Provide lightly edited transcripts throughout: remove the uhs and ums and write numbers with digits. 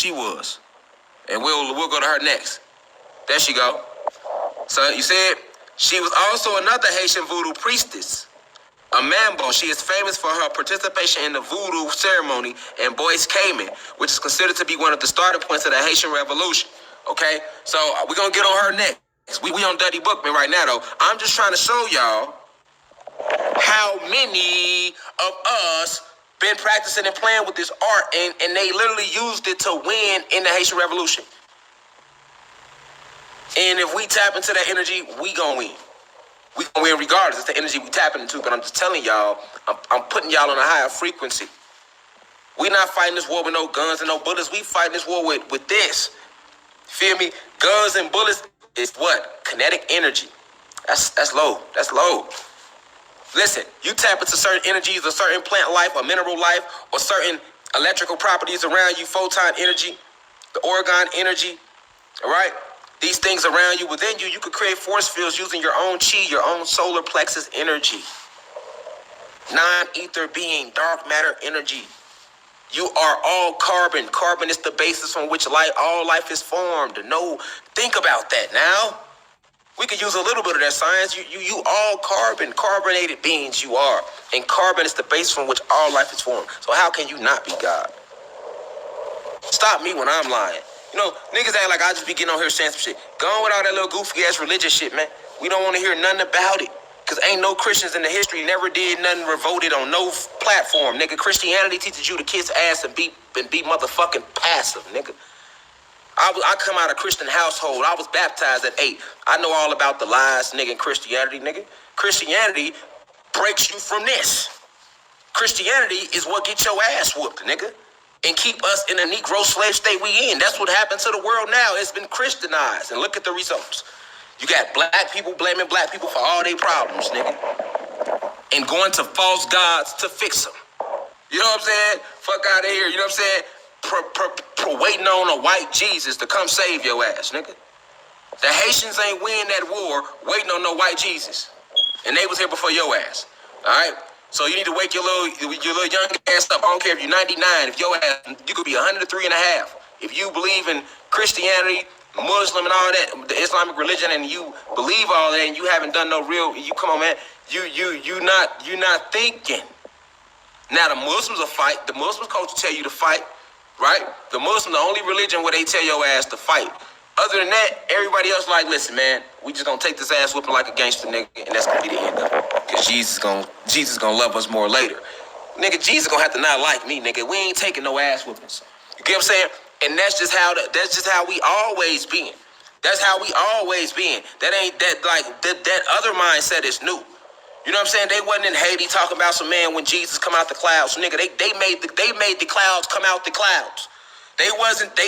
she was. And we'll go to her next. There she go. So you said she was also another Haitian voodoo priestess, a Mambo. She is famous for her participation in the voodoo ceremony and Boys Cayman, which is considered to be one of the starting points of the Haitian Revolution. Okay, so we're gonna get on her next. We on Duddy Bookman right now, though. I'm just trying to show y'all how many of us been practicing and playing with this art, and they literally used it to win in the Haitian Revolution. And if we tap into that energy, we gonna win. We gonna win regardless. It's the energy we tapping into. But I'm just telling y'all, I'm putting y'all on a higher frequency. We not fighting this war with no guns and no bullets. We fighting this war with this. Feel me? Guns and bullets is what? Kinetic energy. That's low. That's low. Listen, you tap into certain energies, a certain plant life, or mineral life, or certain electrical properties around you, photon energy, the orgone energy, all right? These things around you, within you, you could create force fields using your own chi, your own solar plexus energy. Non-ether being, dark matter energy. You are all carbon. Carbon is the basis on which all life is formed. No, think about that now. We could use a little bit of that science. You all carbon, carbonated beings you are. And carbon is the basis from which all life is formed. So how can you not be God? Stop me when I'm lying. You know, niggas act like I just be getting on here saying some shit. Go on with all that little goofy ass religious shit, man. We don't want to hear nothing about it. Because ain't no Christians in the history never did nothing revolted on no platform, nigga. Christianity teaches you to kiss ass and be motherfucking passive, nigga. I come out of Christian household. I was baptized at 8. I know all about the lies, nigga, in Christianity, nigga. Christianity breaks you from this. Christianity is what gets your ass whooped, nigga, and keep us in a Negro slave state we in. That's what happened to the world now. It's been Christianized, and look at the results. You got black people blaming black people for all their problems, nigga, and going to false gods to fix them. You know what I'm saying? Fuck out of here. You know what I'm saying? Waiting on a white Jesus to come save your ass, nigga. The Haitians ain't win that war waiting on no white Jesus. And they was here before your ass. All right? So you need to wake your little young ass up. I don't care if you're 99. If your ass, you could be 103 and a half. If you believe in Christianity, Muslim and all that, the Islamic religion, and you believe all that, and you haven't done no real, you come on, man. You're not thinking. Now the Muslims will fight. The Muslim culture tell you to fight. Right? The Muslim, the only religion where they tell your ass to fight. Other than that, everybody else like, listen, man, we just gonna take this ass whooping like a gangster nigga, and that's gonna be the end of it. Because Jesus gonna love us more later. Nigga, Jesus gonna have to not like me, nigga. We ain't taking no ass whoopings. You get what I'm saying? And that's just how we always been. That's how we always been. That other mindset is new. You know what I'm saying? They wasn't in Haiti talking about some man when Jesus come out the clouds. Nigga, they made the clouds come out the clouds. They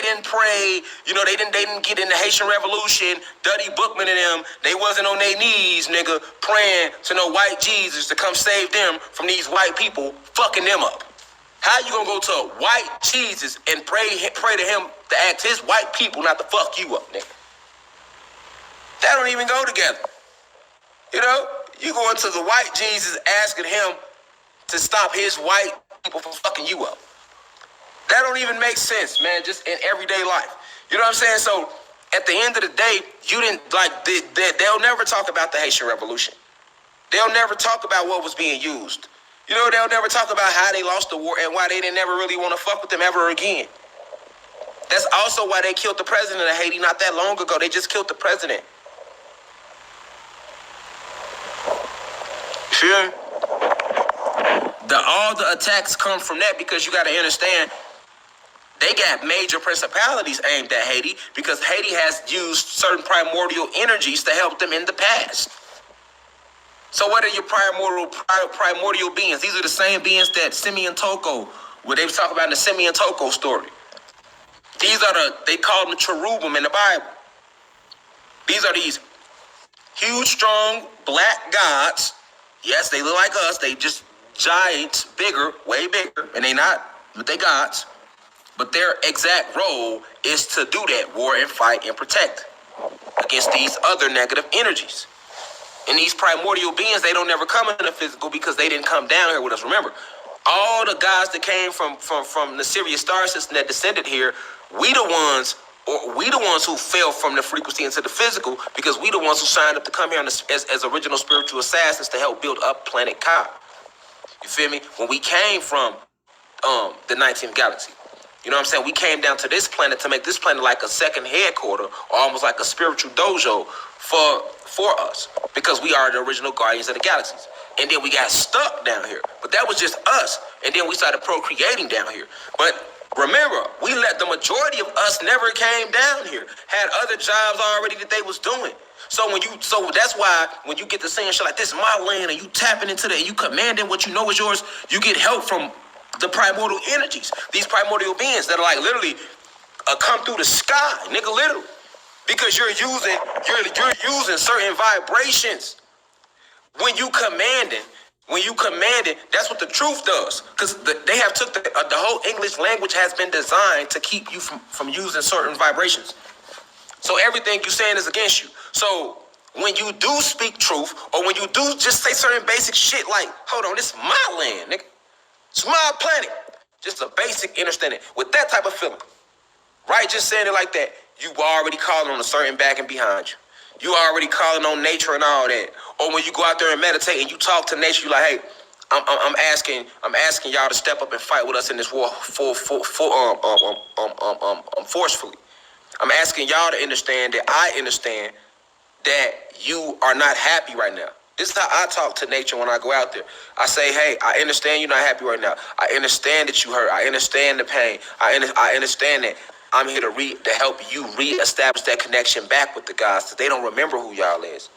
didn't pray, you know, they didn't get in the Haitian Revolution, Duddy Bookman and them. They wasn't on their knees, nigga, praying to no white Jesus to come save them from these white people fucking them up. How you gonna go to a white Jesus and pray to him to ask his white people not to fuck you up, nigga? That don't even go together. You know? You going to the white Jesus asking him to stop his white people from fucking you up. That don't even make sense, man, just in everyday life. You know what I'm saying? So at the end of the day, you didn't they'll never talk about the Haitian Revolution. They'll never talk about what was being used. You know, they'll never talk about how they lost the war and why they didn't never really want to fuck with them ever again. That's also why they killed the president of Haiti not that long ago. They just killed the president. Sure. All the attacks come from that because you got to understand they got major principalities aimed at Haiti because Haiti has used certain primordial energies to help them in the past. So what are your primordial beings? These are the same beings that Simeon Toko, where they talk about in the Simeon Toko story. These are they call them the cherubim in the Bible. These are these huge, strong, black gods. Yes, they look like us. They just giants, bigger, way bigger, and but they gods. But their exact role is to do that, war and fight and protect against these other negative energies. And these primordial beings, they don't never come in the physical because they didn't come down here with us. Remember, All the guys that came from the Sirius star system that descended here, we the ones who fell from the frequency into the physical, because we the ones who signed up to come here as original spiritual assassins to help build up Planet Kai. You feel me? When we came from the 19th galaxy. You know what I'm saying? We came down to this planet to make this planet like a second headquarter, or almost like a spiritual dojo for us, because we are the original guardians of the galaxies. And then we got stuck down here. But that was just us. And then we started procreating down here. But remember, we let the majority of us never came down here, had other jobs already that they was doing. So that's why when you get to saying shit like, this is my land, and you tapping into that, and you commanding what you know is yours, you get help from the primordial energies, these primordial beings that are like literally come through the sky, nigga, literally, because you're using certain vibrations when you commanding. That's what the truth does, because they have took the whole English language has been designed to keep you from using certain vibrations. So everything you saying is against you. So when you do speak truth, or when you do just say certain basic shit like, hold on, this is my land, nigga. It's my planet. Just a basic understanding. With that type of feeling, right? Just saying it like that, you already calling on a certain back and behind you. You already calling on nature and all that. Or when you go out there and meditate and you talk to nature, you like, hey, I'm asking y'all to step up and fight with us in this war forcefully. I'm asking y'all to understand that I understand that you are not happy right now. This is how I talk to nature when I go out there. I say, hey, I understand you're not happy right now. I understand that you hurt. I understand the pain. I understand that. I'm here to help you reestablish that connection back with the gods, because they don't remember who y'all is.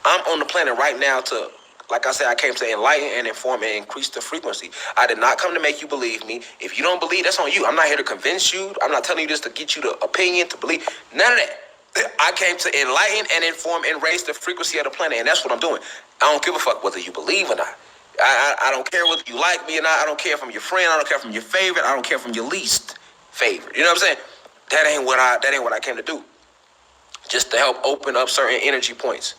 I'm on the planet right now to, like I said, I came to enlighten and inform and increase the frequency. I did not come to make you believe me. If you don't believe, that's on you. I'm not here to convince you. I'm not telling you this to get you the opinion to believe. None of that. I came to enlighten and inform and raise the frequency of the planet, and that's what I'm doing. I don't give a fuck whether you believe or not. I don't care whether you like me or not. I don't care from your friend. I don't care from your favorite. I don't care from your least favorite. You know what I'm saying? That ain't what I came to do. Just to help open up certain energy points.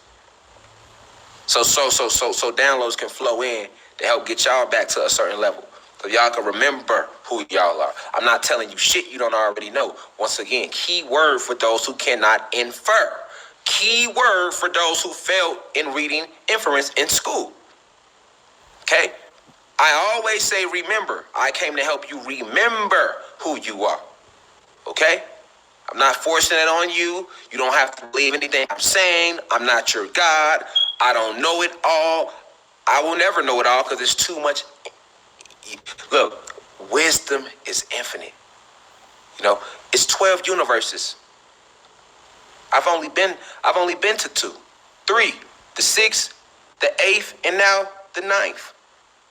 So downloads can flow in to help get y'all back to a certain level, so y'all can remember who y'all are. I'm not telling you shit you don't already know. Once again, key word for those who cannot infer. Key word for those who failed in reading inference in school. Okay? I always say remember. I came to help you remember who you are. Okay? I'm not forcing it on you. You don't have to believe anything I'm saying. I'm not your God. I don't know it all. I will never know it all, because there's too much. Look, wisdom is infinite. You know, it's 12 universes. I've only been to 2, 3, the 6th, the 8th, and now the 9th.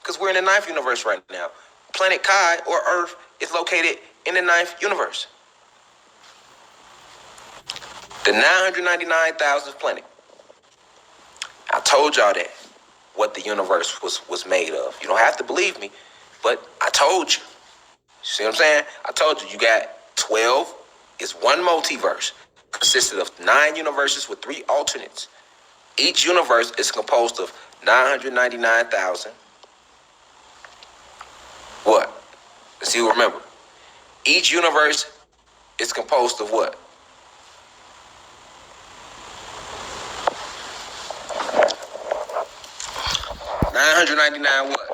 Because we're in the 9th universe right now. Planet Kai, or Earth, is located in the 9th universe. The 999,000th planet. I told y'all that, what the universe was made of. You don't have to believe me, but I told you. See what I'm saying? I told you, you got 12 is one multiverse, consisted of 9 universes with 3 alternates. Each universe is composed of 999,000. What? Let's see who remember. Each universe is composed of what? 999 what?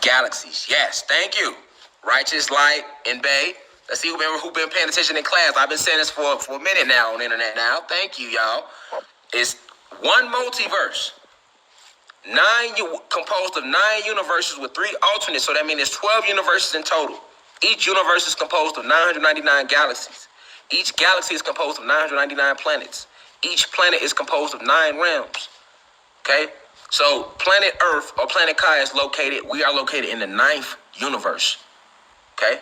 Galaxies. Yes, thank you. Righteous, Light, and Bay. Let's see who been paying attention in class. I've been saying this for a minute now on the internet now. Thank you, y'all. It's one multiverse. Composed of 9 universes with 3 alternates. So that means there's 12 universes in total. Each universe is composed of 999 galaxies. Each galaxy is composed of 999 planets. Each planet is composed of 9 realms. Okay? So planet Earth, or planet Kai, we are located in the 9th universe. Okay?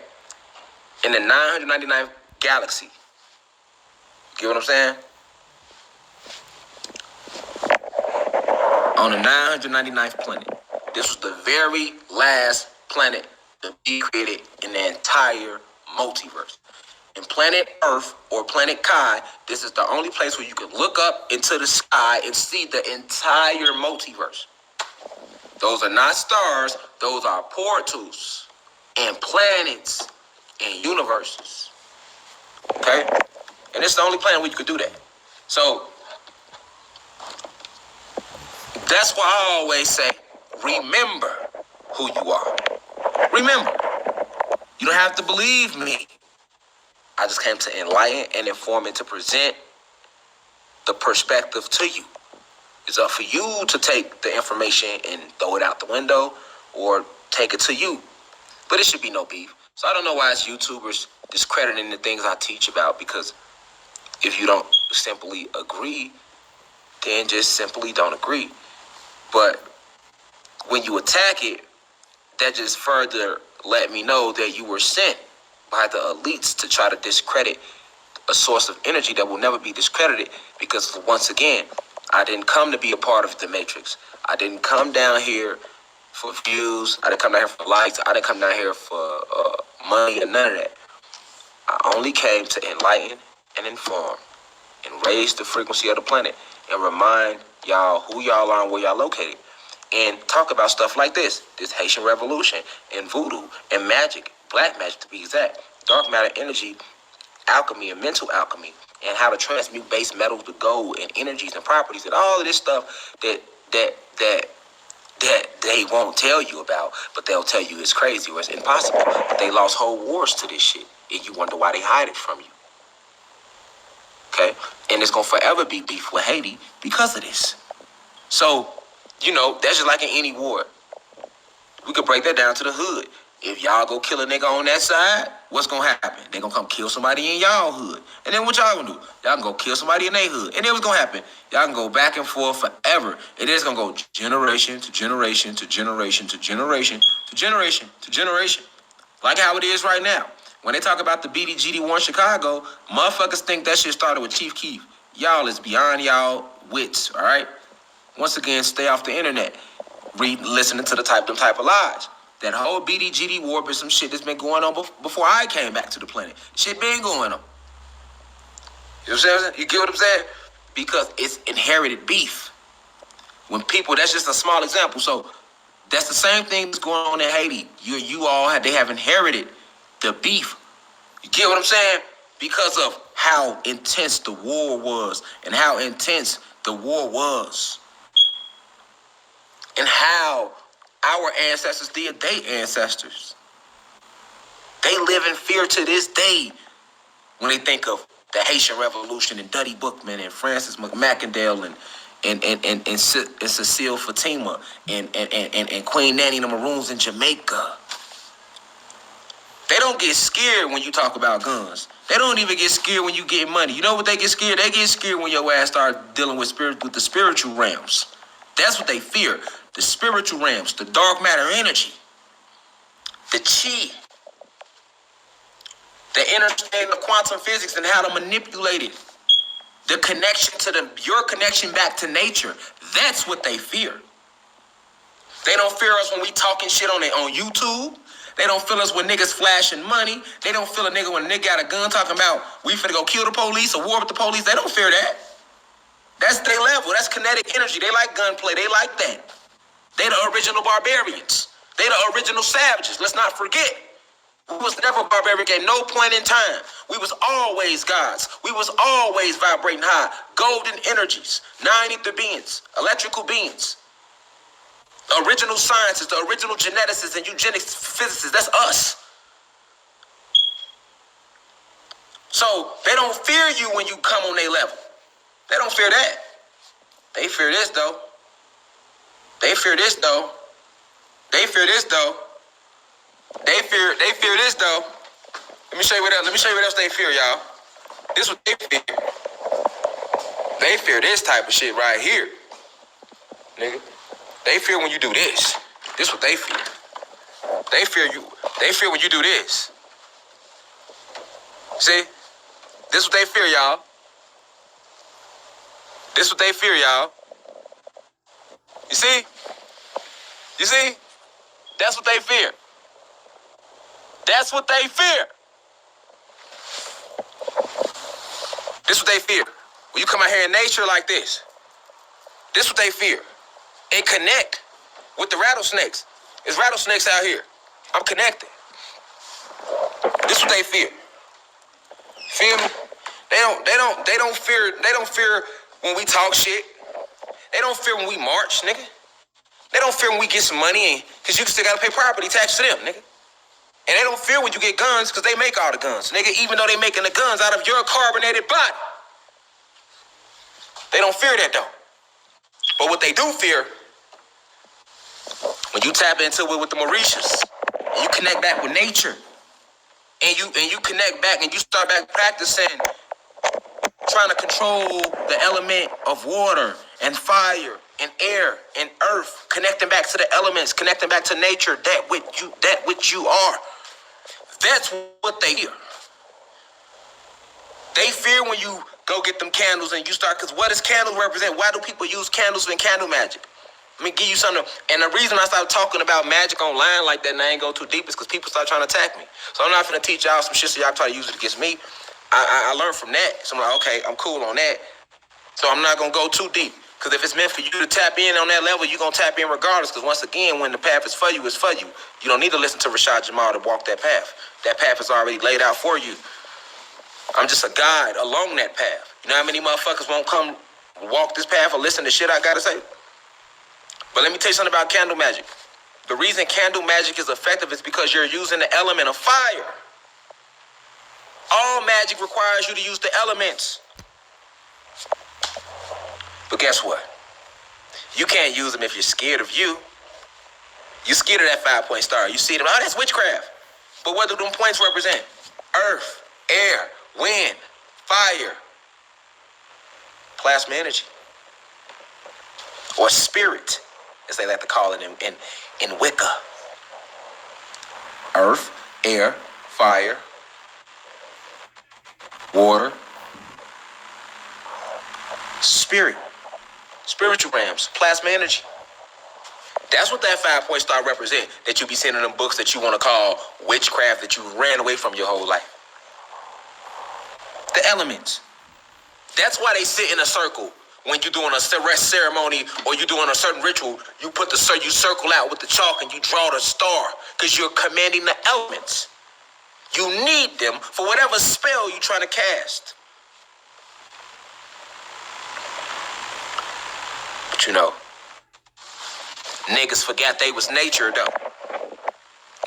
In the 999th galaxy. Get what I'm saying? On the 999th planet. This was the very last planet to be created in the entire multiverse. In planet Earth, or planet Kai, this is the only place where you can look up into the sky and see the entire multiverse. Those are not stars. Those are portals and planets and universes. Okay? And it's the only planet where you could do that. So, that's why I always say, remember who you are. Remember. You don't have to believe me. I just came to enlighten and inform and to present the perspective to you. It's up for you to take the information and throw it out the window or take it to you. But it should be no beef. So I don't know why it's YouTubers discrediting the things I teach about, because if you don't simply agree, then just simply don't agree. But when you attack it, that just further let me know that you were sent by the elites to try to discredit a source of energy that will never be discredited, because once again, I didn't come to be a part of the matrix. I didn't come down here for views. I didn't come down here for likes. I didn't come down here for money or none of that. I only came to enlighten and inform and raise the frequency of the planet and remind y'all who y'all are and where y'all located, and talk about stuff like this Haitian revolution and voodoo and magic, black magic to be exact, dark matter energy, alchemy and mental alchemy, and how to transmute base metals to gold and energies and properties and all of this stuff that they won't tell you about, but they'll tell you it's crazy or it's impossible. But they lost whole wars to this shit, and you wonder why they hide it from you. Okay? And it's gonna forever be beef with Haiti because of this. So, that's just like in any war. We could break that down to the hood. If y'all go kill a nigga on that side, what's gonna happen? They gonna come kill somebody in y'all hood. And then what y'all gonna do? Y'all can go kill somebody in their hood. And then what's gonna happen? Y'all can go back and forth forever. It is gonna go generation to generation to generation to generation to generation to generation. Like how it is right now. When they talk about the BDGD war in Chicago, motherfuckers think that shit started with Chief Keef. Y'all is beyond y'all wits, all right? Once again, stay off the internet. Listening to them type of lies. That whole BDGD war been some shit that's been going on before I came back to the planet. Shit been going on. You know what I'm saying? You get what I'm saying? Because it's inherited beef. When people, that's just a small example. So that's the same thing that's going on in Haiti. They have inherited the beef. You get what I'm saying? Because of how intense the war was and how intense the war was. And how our ancestors did their ancestors. They live in fear to this day when they think of the Haitian Revolution and Duddy Bookman and Francis McMackindale and Cecile Fatima and Queen Nanny and the Maroons in Jamaica. They don't get scared when you talk about guns. They don't even get scared when you get money. You know what they get scared? They get scared when your ass start dealing with the spiritual realms. That's what they fear. The spiritual realms, the dark matter energy, the chi, the understanding of quantum physics and how to manipulate it, the connection to your connection back to nature. That's what they fear. They don't fear us when we talking shit on YouTube. They don't feel us when niggas flashing money. They don't feel a nigga when a nigga got a gun talking about we finna go kill the police or war with the police. They don't fear that. That's their level. That's kinetic energy. They like gunplay. They like that. They the original barbarians. They the original savages. Let's not forget. We was never barbaric at no point in time. We was always gods. We was always vibrating high. Golden energies, nine-ether beings, electrical beings. The original scientists, the original geneticists and eugenics physicists, that's us. So they don't fear you when you come on their level. They don't fear that. They fear this though. They fear this though. They fear this though. They fear this though. Let me show you what else they fear, y'all. This what they fear. They fear this type of shit right here. Nigga. They fear when you do this. This what they fear. They fear when you do this. See? This what they fear, y'all. This what they fear, y'all. You see? You see? That's what they fear. That's what they fear. This what they fear. When you come out here in nature like this, this what they fear. And connect. with the rattlesnakes. There's rattlesnakes out here. I'm connected. This is what they fear. Feel me? They don't fear when we talk shit. They don't fear when we march, nigga. They don't fear when we get some money, because you still gotta pay property tax to them, nigga. And they don't fear when you get guns, because they make all the guns, nigga, even though they making the guns out of your carbonated body. They don't fear that, though. But what they do fear, when you tap into it with the Mauritius, and you connect back with nature, and you connect back and you start back practicing trying to control the element of water and fire and air and earth, connecting back to the elements, connecting back to nature, that which you are. That's what they fear. They fear when you go get them candles and you start, because what does candles represent? Why do people use candles in candle magic? Let me give you something. And the reason I started talking about magic online like that and I ain't go too deep is because people start trying to attack me. So I'm not going to teach y'all some shit so y'all try to use it against me. I learned from that. So I'm like, okay, I'm cool on that. So I'm not going to go too deep. Because if it's meant for you to tap in on that level, you're going to tap in regardless. Because once again, when the path is for you, it's for you. You don't need to listen to Rashad Jamal to walk that path. That path is already laid out for you. I'm just a guide along that path. You know how many motherfuckers won't come walk this path or listen to shit I got to say? But let me tell you something about candle magic. The reason candle magic is effective is because you're using the element of fire. All magic requires you to use the elements. But guess what? You can't use them if you're scared of you. You're scared of that 5-point star. You see them, oh, that's witchcraft. But what do them points represent? Earth, air, wind, fire, plasma energy, or spirit, as they like to call it in Wicca. Earth, air, fire, water, spirit, spiritual realms, plasma energy. That's what that 5-point star represent, that you be seeing in them books that you want to call witchcraft, that you ran away from your whole life. The elements. That's why they sit in a circle. When you're doing a rest ceremony or you're doing a certain ritual, you circle out with the chalk and you draw the star because you're commanding the elements. You need them for whatever spell you're trying to cast. But you know, niggas forgot they was nature though.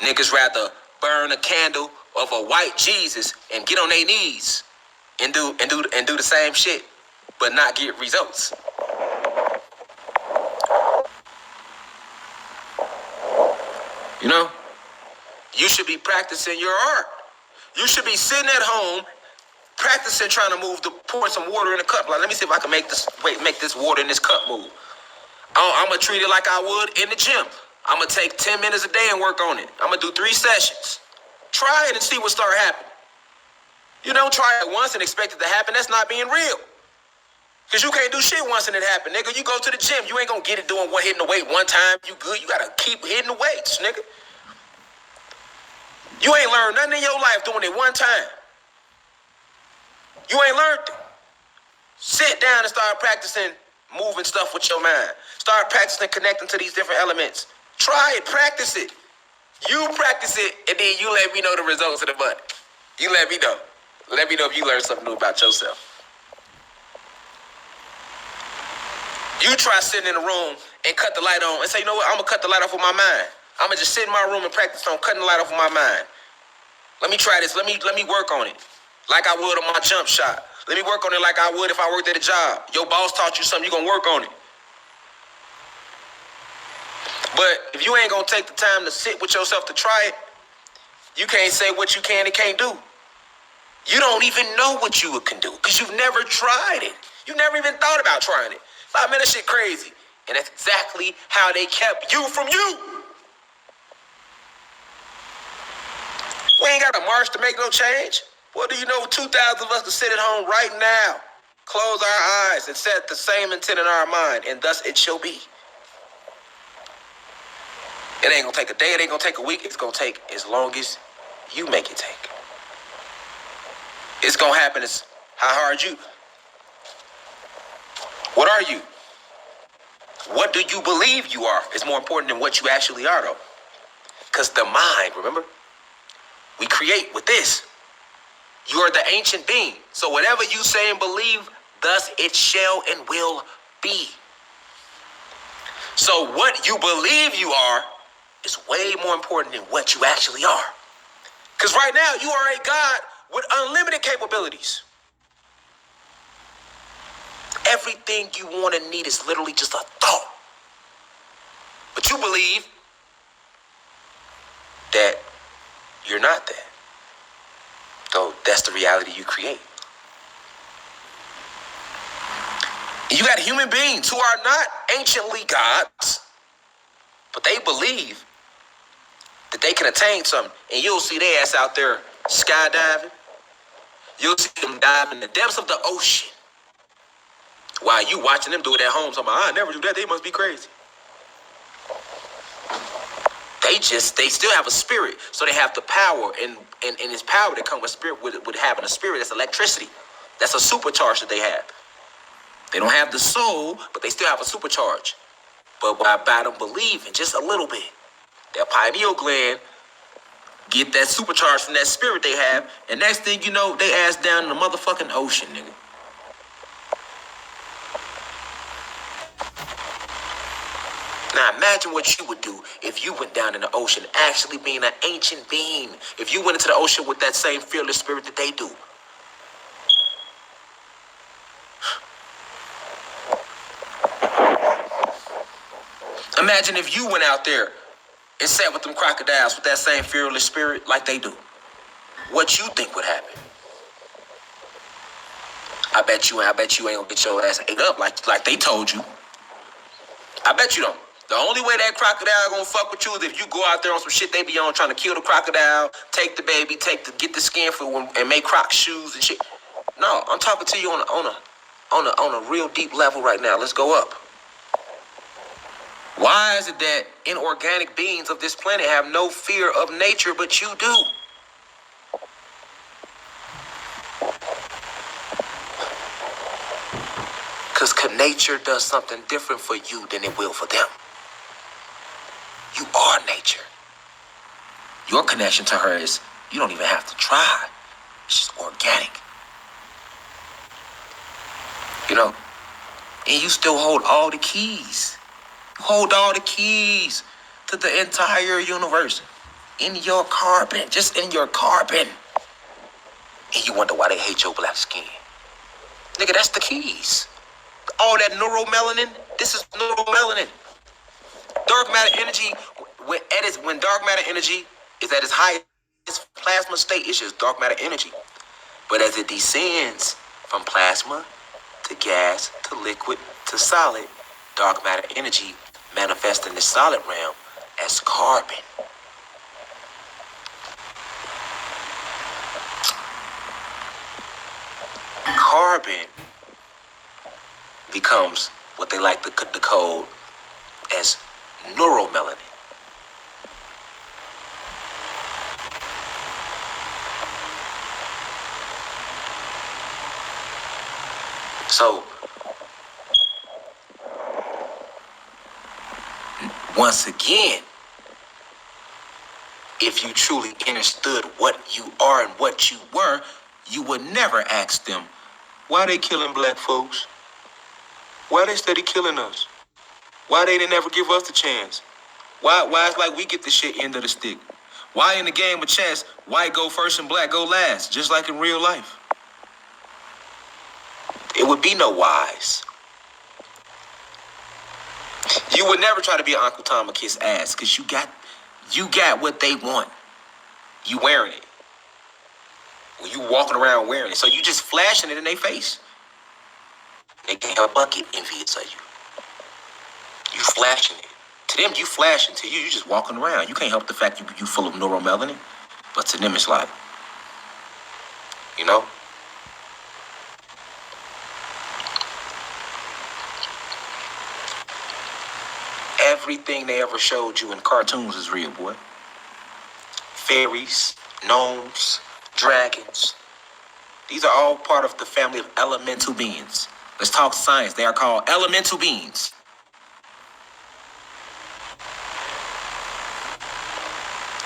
Niggas rather burn a candle of a white Jesus and get on their knees and do the same shit, but not get results. You know, you should be practicing your art. You should be sitting at home practicing trying to pour some water in a cup. Like, let me see if I can make this water in this cup move. I'm going to treat it like I would in the gym. I'm going to take 10 minutes a day and work on it. I'm going to do 3 sessions. Try it and see what start happening. You don't try it once and expect it to happen. That's not being real. Because you can't do shit once and it happen, nigga. You go to the gym, you ain't going to get it doing hitting the weight one time. You good. You got to keep hitting the weights, nigga. You ain't learned nothing in your life doing it one time. You ain't learned it. Sit down and start practicing moving stuff with your mind. Start practicing connecting to these different elements. Try it. Practice it. You practice it, and then you let me know the results of the money. You let me know. Let me know if you learned something new about yourself. You try sitting in a room and cut the light on and say, you know what, I'm going to cut the light off with my mind. I'm going to just sit in my room and practice on cutting the light off with my mind. Let me try this. Let me work on it like I would on my jump shot. Let me work on it like I would if I worked at a job. Your boss taught you something, you're going to work on it. But if you ain't going to take the time to sit with yourself to try it, you can't say what you can and can't do. You don't even know what you can do because you've never tried it. You never even thought about trying it. Man, that shit crazy. And that's exactly how they kept you from you. We ain't got to march to make no change. What do you know? 2,000 of us can sit at home right now, close our eyes, and set the same intent in our mind, and thus it shall be. It ain't going to take a day. It ain't going to take a week. It's going to take as long as you make it take. It's going to happen as how hard you. What are you? What do you believe you are is more important than what you actually are, though. Because the mind, remember, we create with this. You are the ancient being. So whatever you say and believe, thus it shall and will be. So what you believe you are is way more important than what you actually are. Because right now, you are a God with unlimited capabilities. Everything you want and need is literally just a thought. But you believe that you're not that. So that's the reality you create. And you got human beings who are not anciently gods, but they believe that they can attain something. And you'll see their ass out there skydiving. You'll see them dive in the depths of the ocean while you watching them do it at home. So I never do that. They must be crazy. They still have a spirit. So they have the power, and it's power that comes with spirit, with having a spirit. That's electricity. That's a supercharge that they have. They don't have the soul, but they still have a supercharge. But by them believing just a little bit, their pineal gland get that supercharge from that spirit they have, and next thing you know, they ass down in the motherfucking ocean, nigga. Now imagine what you would do if you went down in the ocean, actually being an ancient being. If you went into the ocean with that same fearless spirit that they do. Imagine if you went out there and sat with them crocodiles with that same fearless spirit like they do. What you think would happen? I bet you ain't gonna get your ass ate up like they told you. I bet you don't. The only way that crocodile gonna fuck with you is if you go out there on some shit they be on, trying to kill the crocodile, take the baby, get the skin for and make croc shoes and shit. No, I'm talking to you on a real deep level right now. Let's go up. Why is it that inorganic beings of this planet have no fear of nature, but you do? Because nature does something different for you than it will for them. You are nature. Your connection to her is, you don't even have to try. It's just organic. You know? And you still hold all the keys. You hold all the keys to the entire universe. In your carbon. Just in your carbon. And you wonder why they hate your black skin. Nigga, that's the keys. All that neuromelanin, this is neuromelanin. Dark matter energy, when dark matter energy is at its highest plasma state, it's just dark matter energy. But as it descends from plasma to gas to liquid to solid, dark matter energy manifests in the solid realm as carbon. Carbon becomes what they like to decode as neuromelanin. So, once again, if you truly understood what you are and what you were, you would never ask them, why they killing black folks? Why they steady killing us? Why they didn't ever give us the chance? Why it's like we get the shit end of the stick? Why in the game of chess, white go first and black go last, just like in real life? It would be no whys. You would never try to be an Uncle Tom or kiss ass, because you got what they want. You wearing it. Well, you walking around wearing it. So you just flashing it in their face. They can't help but get envious of you. You flashing it. To them, you flashing. To you just walking around. You can't help the fact you full of neuromelanin. But to them, it's like, you know? Everything they ever showed you in cartoons is real, boy. Fairies, gnomes, dragons. These are all part of the family of elemental beings. Let's talk science. They are called elemental beings.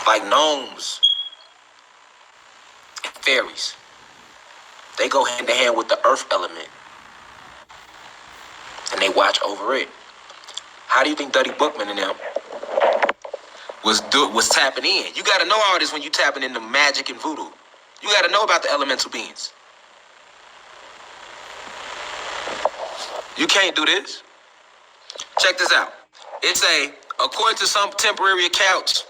like gnomes and fairies. They go hand in hand with the earth element, and they watch over it. How do you think Duddy Bookman and them was tapping in? You got to know all this when you tapping into magic and voodoo. You got to know about the elemental beings. You can't do this. Check this out. According to some contemporary accounts,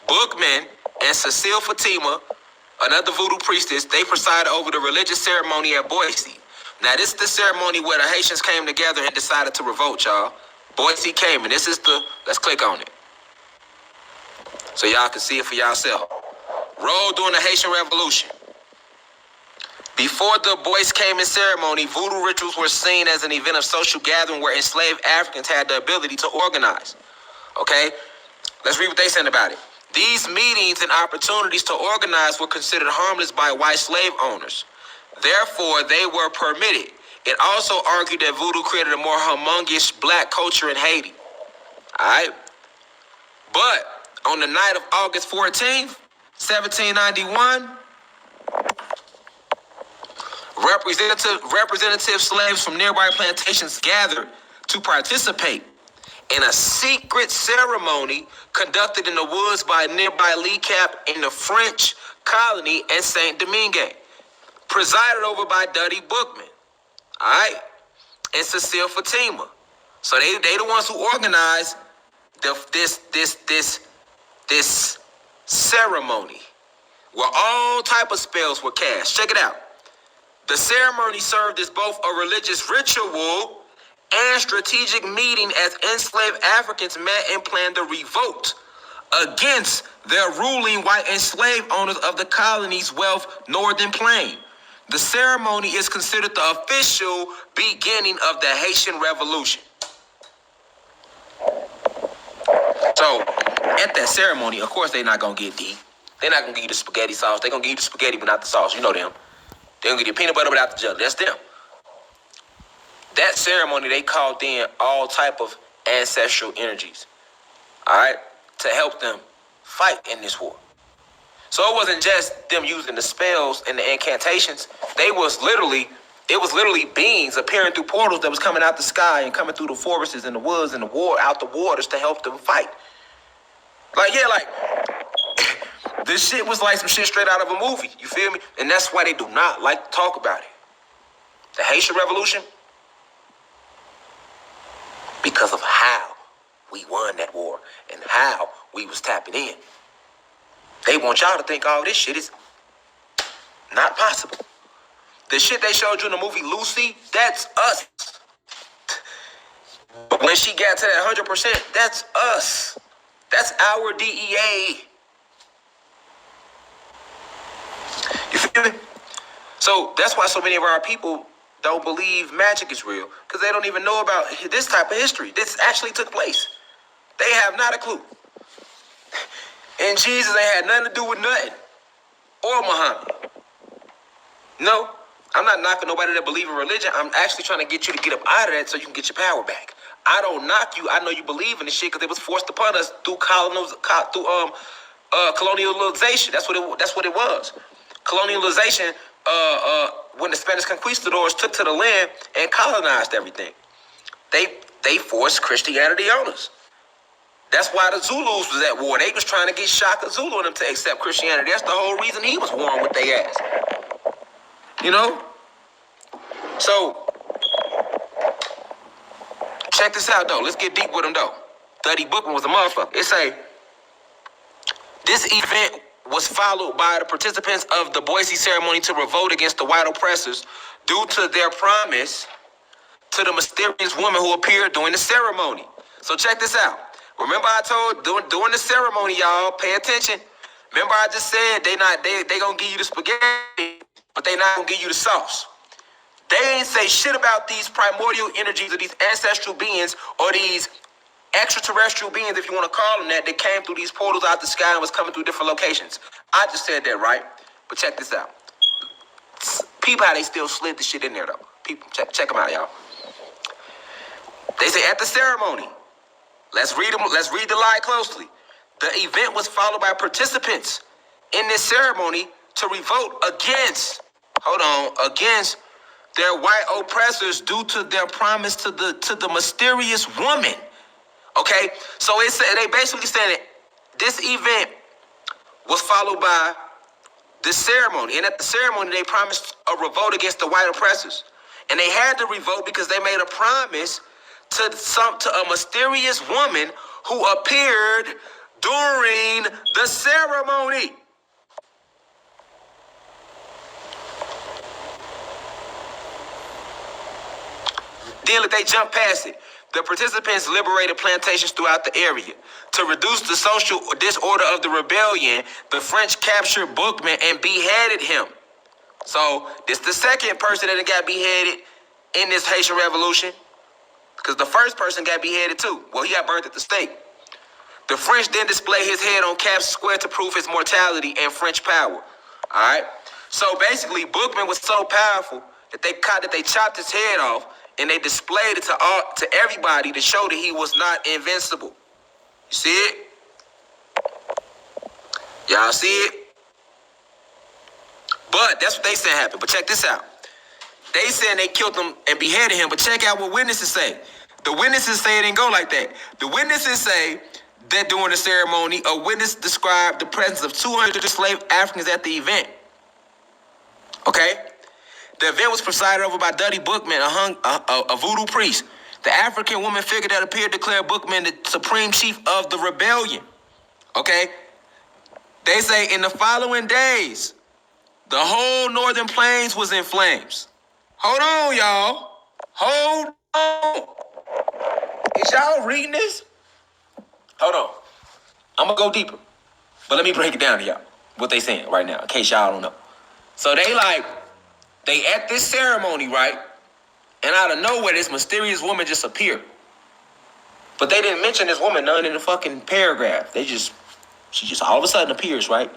Bookman and Cecile Fatima, another voodoo priestess, they presided over the religious ceremony at Boise. Now, this is the ceremony where the Haitians came together and decided to revolt, y'all. Boise came, and let's click on it so y'all can see it for yourself. Role during the Haitian Revolution. Before the Boys came in ceremony, voodoo rituals were seen as an event of social gathering where enslaved Africans had the ability to organize. Okay? Let's read what they said about it. These meetings and opportunities to organize were considered harmless by white slave owners. Therefore, they were permitted. It also argued that voodoo created a more humongous black culture in Haiti. All right? But on the night of August 14th, 1791, representative slaves from nearby plantations gathered to participate in a secret ceremony conducted in the woods by nearby Lee Cap in the French colony and Saint Domingue, presided over by Duddy Bookman, all right, and Cecile Fatima. So they the ones who organized this ceremony where all type of spells were cast. Check it out. The ceremony served as both a religious ritual and strategic meeting as enslaved Africans met and planned a revolt against their ruling white enslaved owners of the colony's wealth northern plain. The ceremony is considered the official beginning of the Haitian Revolution. So, at that ceremony, of course, they're not going to get deep. They're not going to give you the spaghetti sauce. They're going to give you the spaghetti but not the sauce. You know them. They're going to give you peanut butter without the jelly. That's them. That ceremony, they called in all type of ancestral energies, all right, to help them fight in this war. So it wasn't just them using the spells and the incantations. It was literally beings appearing through portals that was coming out the sky and coming through the forests and the woods and out the waters to help them fight. This shit was like some shit straight out of a movie. You feel me? And that's why they do not like to talk about it. The Haitian Revolution, because of how we won that war and how we was tapping in. They want y'all to think all this shit is not possible. The shit they showed you in the movie Lucy, that's us. But when she got to that 100%, that's us. That's our DEA. You feel me? So that's why so many of our people don't believe magic is real, because they don't even know about this type of history. This actually took place. They have not a clue. And Jesus ain't had nothing to do with nothing. Or Muhammad. No, I'm not knocking nobody that believe in religion. I'm actually trying to get you to get up out of that so you can get your power back. I don't knock you. I know you believe in this shit because it was forced upon us through colonialization. That's what it was. Colonialization. When the Spanish conquistadors took to the land and colonized everything, they forced Christianity on us. That's why the Zulus was at war. They was trying to get Shaka Zulu and them to accept Christianity. That's the whole reason he was warring with their ass. You know? So, check this out, though. Let's get deep with him, though. Duddy Bookman was a motherfucker. This event was followed by the participants of the Boise ceremony to revolt against the white oppressors due to their promise to the mysterious woman who appeared during the ceremony. So check this out. Remember I told during the ceremony, y'all, pay attention. Remember I just said they gonna give you the spaghetti, but they not gonna give you the sauce. They ain't say shit about these primordial energies of these ancestral beings or these extraterrestrial beings, if you want to call them that came through these portals out the sky and was coming through different locations. I just said that, right? But check this out. People how they still slid the shit in there, though. People, check them out, y'all. They say at the ceremony, let's read the lie closely. The event was followed by participants in this ceremony to revolt against their white oppressors due to their promise to the mysterious woman. Okay, so they basically saying that this event was followed by this ceremony, and at the ceremony they promised a revolt against the white oppressors, and they had to revolt because they made a promise to a mysterious woman who appeared during the ceremony. Then they jumped past it. The participants liberated plantations throughout the area. To reduce the social disorder of the rebellion, the French captured Bookman and beheaded him. So this the second person that got beheaded in this Haitian revolution, because the first person got beheaded too. Well, he got burnt at the stake. The French then displayed his head on Cap Square to prove his mortality and French power. All right. So basically, Bookman was so powerful that they chopped his head off and they displayed it to everybody to show that he was not invincible. You see it? Y'all see it? But that's what they said happened. But check this out. They said they killed him and beheaded him, but check out what witnesses say. The witnesses say it didn't go like that. The witnesses say that during the ceremony, a witness described the presence of 200 enslaved Africans at the event. Okay? The event was presided over by Duddy Bookman, a voodoo priest. The African woman figure that appeared declared Bookman the supreme chief of the rebellion. Okay? They say in the following days, the whole northern plains was in flames. Hold on, y'all. Hold on. Is y'all reading this? Hold on. I'm going to go deeper. But let me break it down to y'all, what they saying right now, in case y'all don't know. So they at this ceremony, right? And out of nowhere, this mysterious woman just appeared. But they didn't mention this woman none in the fucking paragraph. She just all of a sudden appears, right?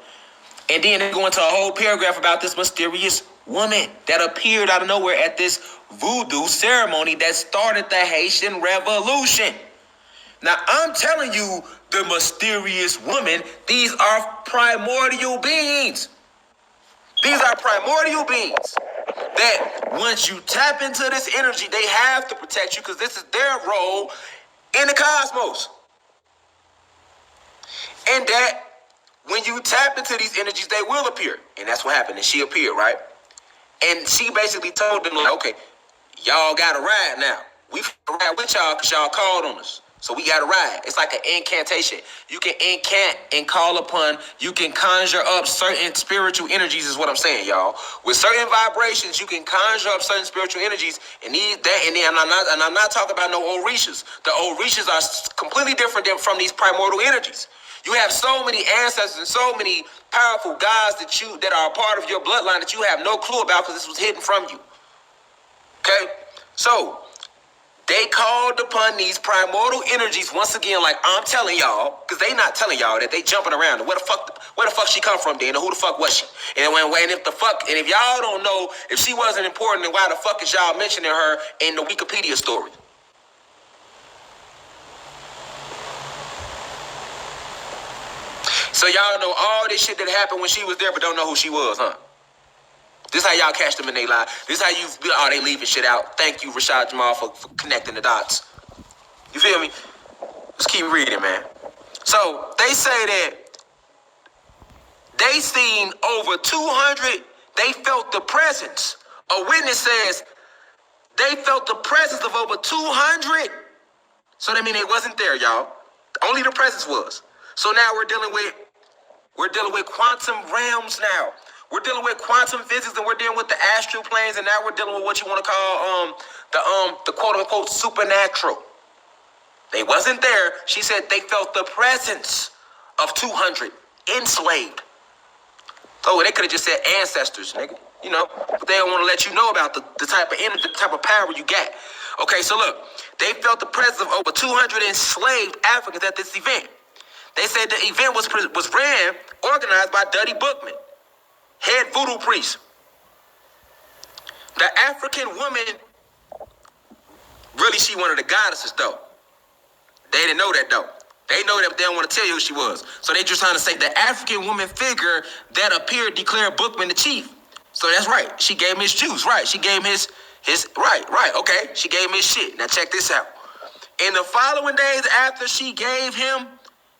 And then they go into a whole paragraph about this mysterious woman that appeared out of nowhere at this voodoo ceremony that started the Haitian Revolution. Now, I'm telling you, the mysterious woman, these are primordial beings. These are primordial beings that once you tap into this energy, they have to protect you because this is their role in the cosmos. And that when you tap into these energies, they will appear. And that's what happened. And she appeared, right? And she basically told them, like, okay, y'all got to ride now. We ride with y'all because y'all called on us. So we got to ride. It's like an incantation. You can incant and call upon, you can conjure up certain spiritual energies is what I'm saying, y'all. With certain vibrations, you can conjure up certain spiritual energies. And I'm not talking about no Orishas. The Orishas are completely different from these primordial energies. You have so many ancestors and so many powerful gods that are a part of your bloodline that you have no clue about because this was hidden from you. Okay? So they called upon these primordial energies once again, like I'm telling y'all, because they not telling y'all that they jumping around. Where the fuck she come from then? And who the fuck was she? And if y'all don't know, if she wasn't important, then why the fuck is y'all mentioning her in the Wikipedia story? So y'all know all this shit that happened when she was there, but don't know who she was, huh? This how y'all catch them in their lie. This how they leaving shit out. Thank you, Rashad Jamal, for connecting the dots. You feel me? Let's keep reading, man. So they say that they seen over 200. They felt the presence. A witness says they felt the presence of over 200. So that means it wasn't there, y'all. Only the presence was. So now we're dealing with quantum realms now. We're dealing with quantum physics and we're dealing with the astral planes, and now we're dealing with what you want to call the quote unquote supernatural. They wasn't there. She said they felt the presence of 200 enslaved. Oh, they could have just said ancestors, nigga. You know, but they don't want to let you know about the type of energy, the type of power you got. Okay, so look, they felt the presence of over 200 enslaved Africans at this event. They said the event was organized by Duddy Bookman, head voodoo priest. The African woman, really, she one of the goddesses, though. They didn't know that, though. They know that they don't want to tell you who she was. So they just trying to say the African woman figure that appeared declared Bookman the chief. So that's right. She gave him his juice. Right. She gave him his right. Okay. She gave him his shit. Now check this out. In the following days after she gave him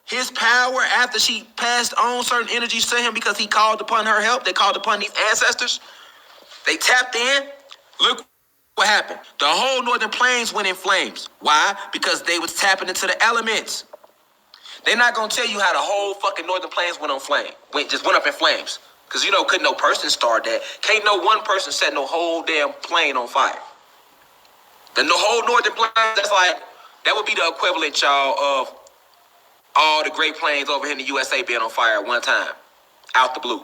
his power, after she passed on certain energies to him because he called upon her help, they called upon these ancestors, they tapped in. Look what happened. The whole Northern Plains went in flames. Why? Because they was tapping into the elements. They're not going to tell you how the whole fucking Northern Plains went on flame. Just went up in flames. Because, couldn't no person start that. Can't no one person set no whole damn plane on fire. The whole Northern Plains, that would be the equivalent, y'all, of all the Great Plains over here in the USA being on fire at one time. Out the blue.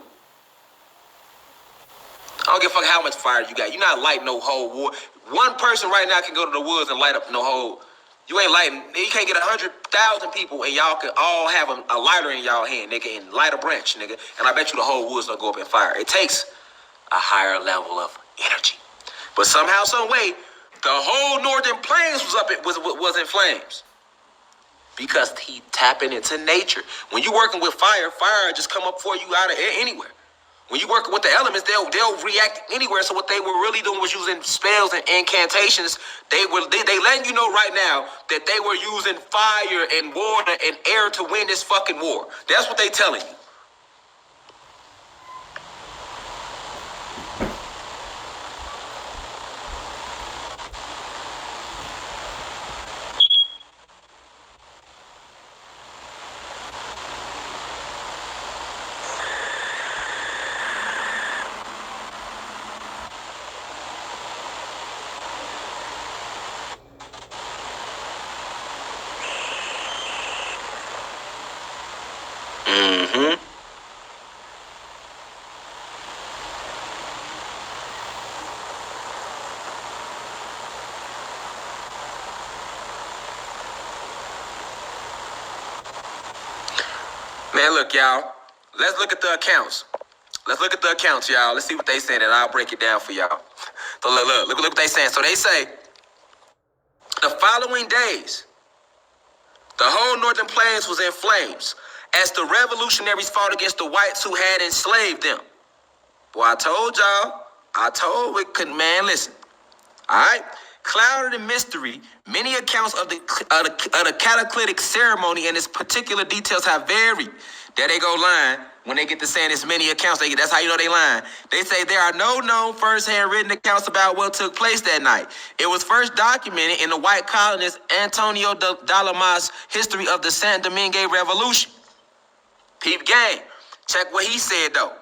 I don't give a fuck how much fire you got. You're not lighting no whole war. One person right now can go to the woods and light up no whole. You ain't lighting. You can't get 100,000 people and y'all can all have a lighter in y'all hand, nigga, and light a branch, nigga. And I bet you the whole woods don't go up in fire. It takes a higher level of energy. But somehow, some way, the whole Northern Plains was in flames. Because he tapping into nature. When you working with fire just come up for you out of anywhere. When you working with the elements, they'll react anywhere. So what they were really doing was using spells and incantations. They letting you know right now that they were using fire and water and air to win this fucking war. That's what they telling you. Man, look, y'all. Let's look at the accounts. Y'all. Let's see what they saying, and I'll break it down for y'all. So look what they saying. So they say, the following days, the whole Northern Plains was in flames as the revolutionaries fought against the whites who had enslaved them. Boy, I told we couldn't, man, listen. All right? Clouded in mystery, many accounts of the cataclysmic ceremony and its particular details have varied. There they go lying. When they get to saying it's many accounts, that's how you know they lying. They say there are no known first-hand written accounts about what took place that night. It was first documented in the white colonist Antonio Dalamas' History of the San Domingue Revolution. Peep game. Check what he said, though.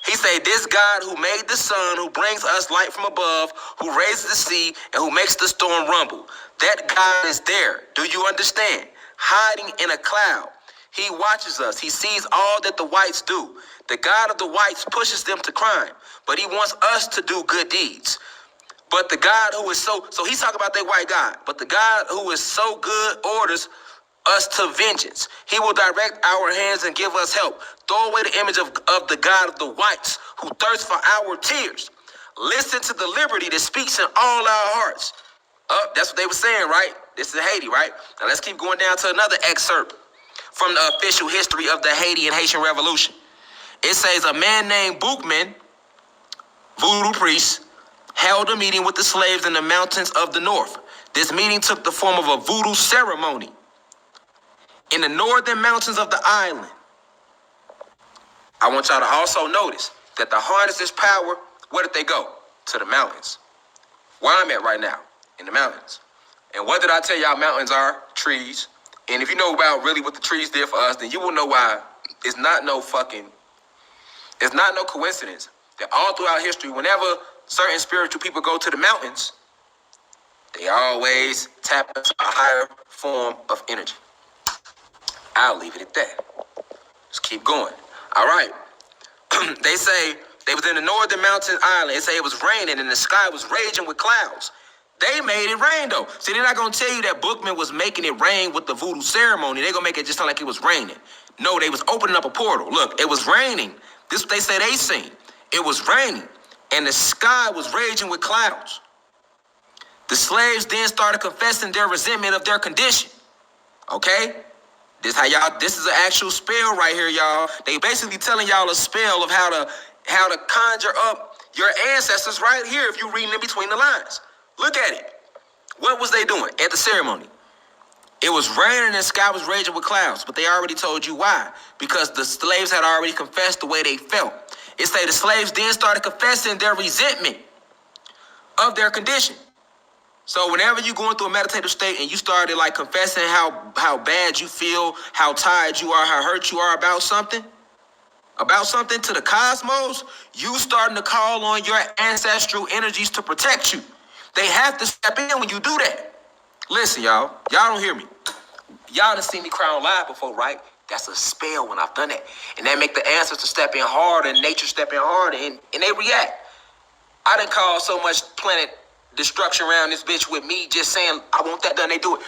He said, this God who made the sun, who brings us light from above, who raises the sea, and who makes the storm rumble. That God is there. Do you understand? Hiding in a cloud. He watches us. He sees all that the whites do. The God of the whites pushes them to crime, but he wants us to do good deeds. But the God who is so he's talking about that white God, but the God who is so good orders us to vengeance. He will direct our hands and give us help. Throw away the image of the God of the whites who thirsts for our tears. Listen to the liberty that speaks in all our hearts. That's what they were saying, right? This is Haiti, right? Now let's keep going down to another excerpt from the official history of the Haitian Revolution. It says a man named Bookman, voodoo priest, held a meeting with the slaves in the mountains of the north. This meeting took the form of a voodoo ceremony in the northern mountains of the island. I want y'all to also notice that the harness is power. Where did they go? To the mountains. Where I'm at right now, in the mountains. And what did I tell y'all mountains are? Trees. And if you know about really what the trees did for us, then you will know why it's not no coincidence that all throughout history, whenever certain spiritual people go to the mountains, they always tap into a higher form of energy. I'll leave it at that. Let's keep going. All right. They say they was in the northern mountain island. They say it was raining and the sky was raging with clouds. They made it rain, though. See, they're not going to tell you that Bookman was making it rain with the voodoo ceremony. They're going to make it just sound like it was raining. No, they was opening up a portal. Look, it was raining. This is what they say they seen. It was raining, and the sky was raging with clouds. The slaves then started confessing their resentment of their condition. Okay? This is an actual spell right here, y'all. They basically telling y'all a spell of how to conjure up your ancestors right here if you reading in between the lines. Look at it. What was they doing at the ceremony? It was raining and the sky was raging with clouds, but they already told you why. Because the slaves had already confessed the way they felt. It say the slaves then started confessing their resentment of their condition. So whenever you're going through a meditative state and you started like confessing how bad you feel, how tired you are, how hurt you are about something to the cosmos, you starting to call on your ancestral energies to protect you. They have to step in when you do that. Listen, y'all don't hear me. Y'all done seen me cry on live before, right? That's a spell when I've done that. And that make the ancestors step in hard and nature step in hard and they react. I done caused so much planet destruction around this bitch with me just saying, I want that done, they do it.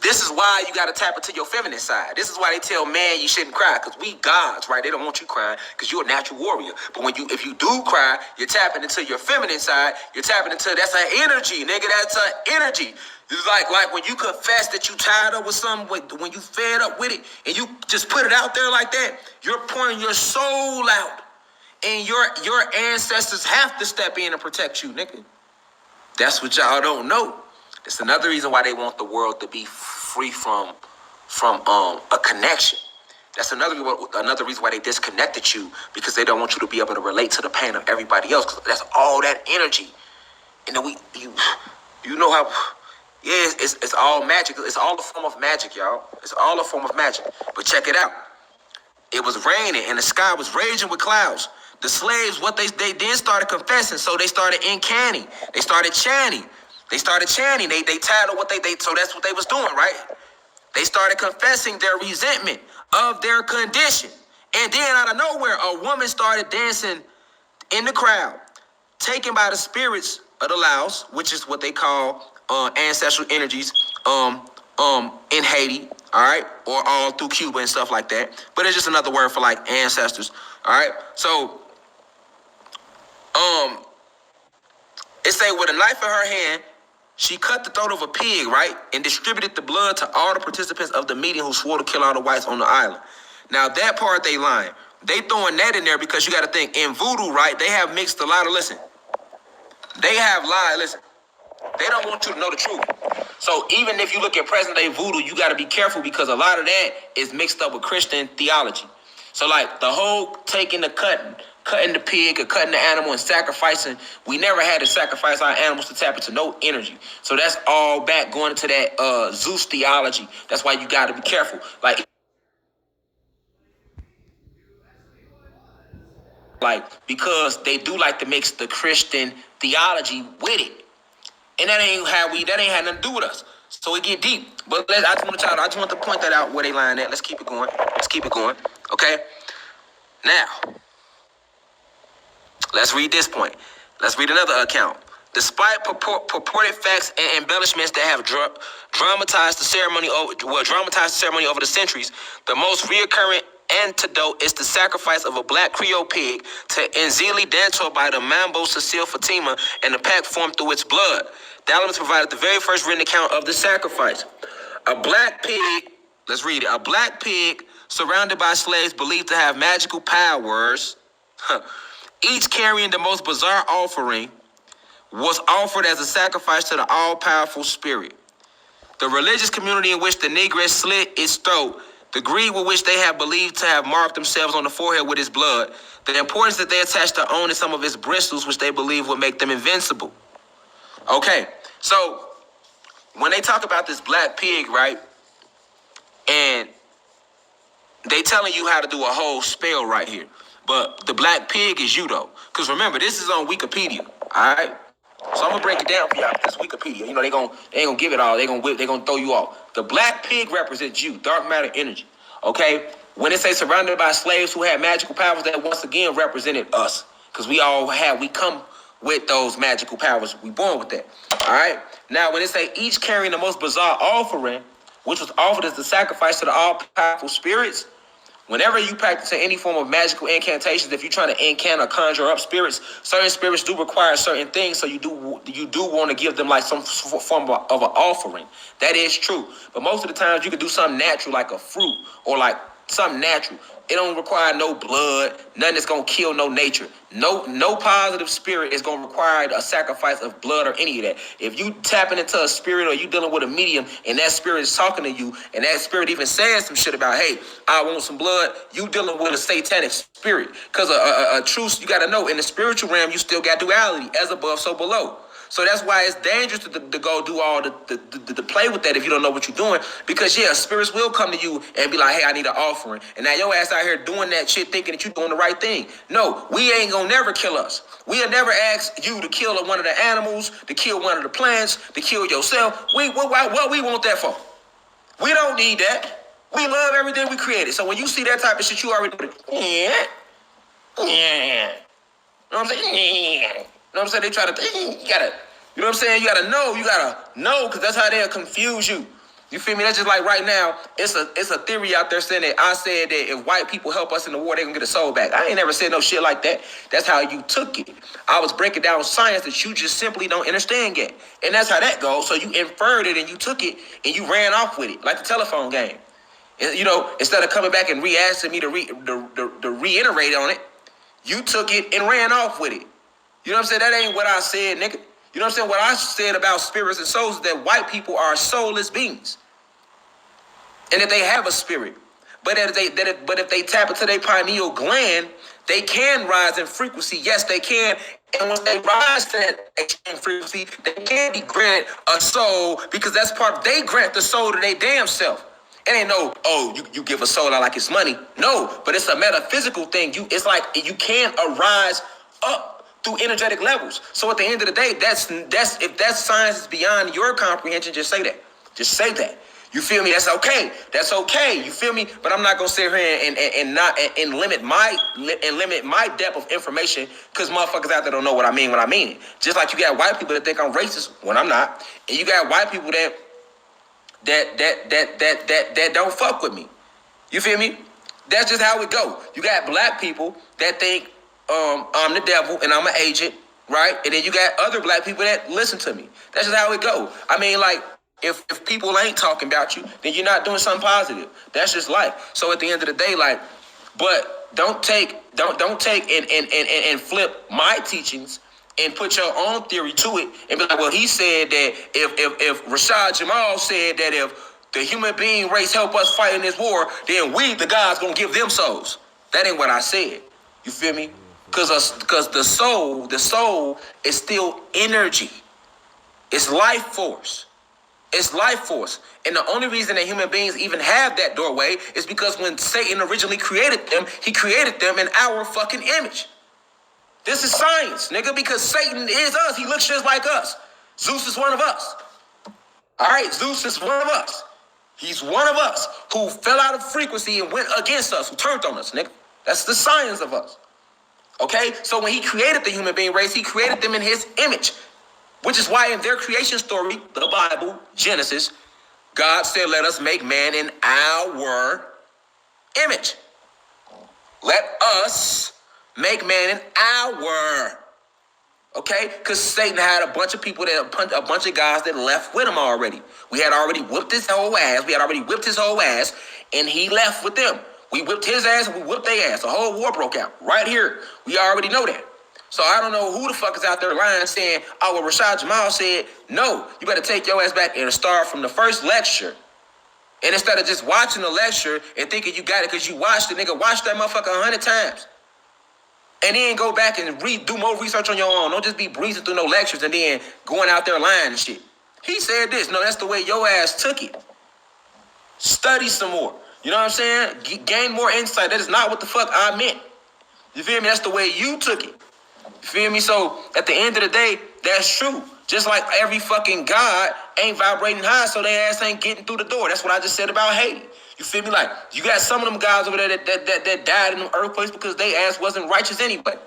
This is why you got to tap into your feminine side. This is why they tell man you shouldn't cry, because we gods, right? They don't want you crying because you're a natural warrior. But if you do cry, you're tapping into your feminine side. You're tapping into, that's an energy, nigga. That's an energy. It's like when you confess that you tired up with something, when you fed up with it, and you just put it out there like that, you're pouring your soul out. And your ancestors have to step in and protect you, nigga. That's what y'all don't know. It's another reason why they want the world to be free from a connection. That's another reason why they disconnected you, because they don't want you to be able to relate to the pain of everybody else. Because that's all that energy. And then you know how, yeah, it's all magic. It's all a form of magic, y'all. It's all a form of magic. But check it out. It was raining and the sky was raging with clouds. The slaves, they then started confessing, so they started incanting. They started chanting. They tired of what so that's what they was doing, right? They started confessing their resentment of their condition. And then out of nowhere, a woman started dancing in the crowd, taken by the spirits of the Laos, which is what they call ancestral energies in Haiti, all right? Or all through Cuba and stuff like that. But it's just another word for like ancestors, all right? So, it say with a knife in her hand, she cut the throat of a pig, right? And distributed the blood to all the participants of the meeting who swore to kill all the whites on the island. Now that part they lying. They throwing that in there because you got to think in voodoo, right? They have mixed a lot of, listen. They don't want you to know the truth. So even if you look at present day voodoo, you got to be careful because a lot of that is mixed up with Christian theology. So like the whole taking the cutting the pig or cutting the animal and sacrificing, we never had to sacrifice our animals to tap into no energy. So that's all back going into that Zeus theology. That's why you got to be careful. Because they do like to mix the Christian theology with it. And that ain't had nothing to do with us. So it get deep. But I just want to point that out where they lying at. Let's keep it going. Okay? Now, let's read this point. Let's read another account. Despite purported facts and embellishments that have dramatized the ceremony over the centuries, the most reoccurring antidote is the sacrifice of a black Creole pig to Nzili Dantor by the Mambo Cecile Fatima, and the pact formed through its blood. The elements provided the very first written account of the sacrifice. A black pig, let's read it. A black pig surrounded by slaves believed to have magical powers, each carrying the most bizarre offering, was offered as a sacrifice to the all-powerful spirit. The religious community in which the Negress slit its throat, the greed with which they have believed to have marked themselves on the forehead with his blood, the importance that they attach to owning some of his bristles, which they believe would make them invincible. Okay, so when they talk about this black pig, right, and they telling you how to do a whole spell right here, but the black pig is you though, because remember this is on Wikipedia, all right? So I'm gonna break it down for y'all. This Wikipedia, they ain't gonna give it all. They gonna throw you off. The black pig represents you, dark matter energy. Okay, when it says surrounded by slaves who had magical powers, that once again represented us, because we come with those magical powers. We born with that. All right. Now when it say each carrying the most bizarre offering, which was offered as the sacrifice to the all-powerful spirits, Whenever you practice any form of magical incantations, if you're trying to incant or conjure up spirits, certain spirits do require certain things. So you do want to give them like some form of an offering. That is true. But most of the times you can do something natural like a fruit or like something natural. It don't require no blood, nothing that's gonna kill no nature. No positive spirit is gonna require a sacrifice of blood or any of that. If you tapping into a spirit or you dealing with a medium and that spirit is talking to you and that spirit even says some shit about, hey, I want some blood, you dealing with a satanic spirit. Because a truth, you gotta know, in the spiritual realm, you still got duality, as above, so below. So that's why it's dangerous to go do all the play with that if you don't know what you're doing. Because, yeah, spirits will come to you and be like, hey, I need an offering. And now your ass out here doing that shit thinking that you're doing the right thing. No, we ain't gonna never kill us. We'll never ask you to kill one of the animals, to kill one of the plants, to kill yourself. What we want that for? We don't need that. We love everything we created. So when you see that type of shit, you already do it. Yeah. You know what I'm saying? Yeah. You know what I'm saying? They try to, you gotta, you know what I'm saying? You gotta know, because that's how they'll confuse you. You feel me? That's just like right now, it's a theory out there saying that I said that if white people help us in the war, they gonna get a soul back. I ain't never said no shit like that. That's how you took it. I was breaking down science that you just simply don't understand yet. And that's how that goes. So you inferred it and you took it and you ran off with it, like the telephone game. And, you know, instead of coming back and re-asking me to reiterate on it, you took it and ran off with it. You know what I'm saying? That ain't what I said, nigga. You know what I'm saying? What I said about spirits and souls is that white people are soulless beings. And that they have a spirit. But if they tap into their pineal gland, they can rise in frequency. Yes, they can. And when they rise to that extreme frequency, they can be granted a soul because that's they grant the soul to their damn self. It ain't no, you give a soul out like it's money. No, but it's a metaphysical thing. It's like you can arise up through energetic levels. So at the end of the day, that's if that science is beyond your comprehension, just say that. Just say that. You feel me? That's okay. That's okay. You feel me? But I'm not gonna sit here and limit my depth of information because motherfuckers out there don't know what I mean when I mean it. Just like you got white people that think I'm racist when I'm not, and you got white people that don't fuck with me. You feel me? That's just how it go. You got black people that think I'm the devil and I'm an agent, right? And then you got other black people that listen to me. That's just how it go. I mean, like, if people ain't talking about you, then you're not doing something positive. That's just life. So at the end of the day, like, but don't take and flip my teachings and put your own theory to it and be like, well, he said that if Rashad Jamal said that if the human being race help us fight in this war, then we, the gods, gonna give them souls. That ain't what I said. You feel me? Because the soul is still energy. It's life force. It's life force. And the only reason that human beings even have that doorway is because when Satan originally created them, he created them in our fucking image. This is science, nigga, because Satan is us. He looks just like us. Zeus is one of us. All right, Zeus is one of us. He's one of us who fell out of frequency and went against us, who turned on us, nigga. That's the science of us. Okay? So when he created the human being race, he created them in his image. Which is why in their creation story, the Bible, Genesis, God said, let us make man in our image. Let us make man in our. Okay? Because Satan had a bunch of people, a bunch of guys that left with him already. We had already whipped his whole ass. And he left with them. We whipped his ass and we whipped their ass. The whole war broke out right here. We already know that. So I don't know who the fuck is out there lying saying, oh, well, Rashad Jamal said, no, you better take your ass back and start from the first lecture. And instead of just watching the lecture and thinking you got it because you watched the nigga, watch that motherfucker 100 times. And then go back and do more research on your own. Don't just be breezing through no lectures and then going out there lying and shit. He said this. No, that's the way your ass took it. Study some more. You know what I'm saying? Gain more insight. That is not what the fuck I meant. You feel me? That's the way you took it. You feel me? So at the end of the day, that's true. Just like every fucking god ain't vibrating high, so their ass ain't getting through the door. That's what I just said about Haiti. You feel me? Like, you got some of them guys over there that died in them earthquakes because they ass wasn't righteous anyway.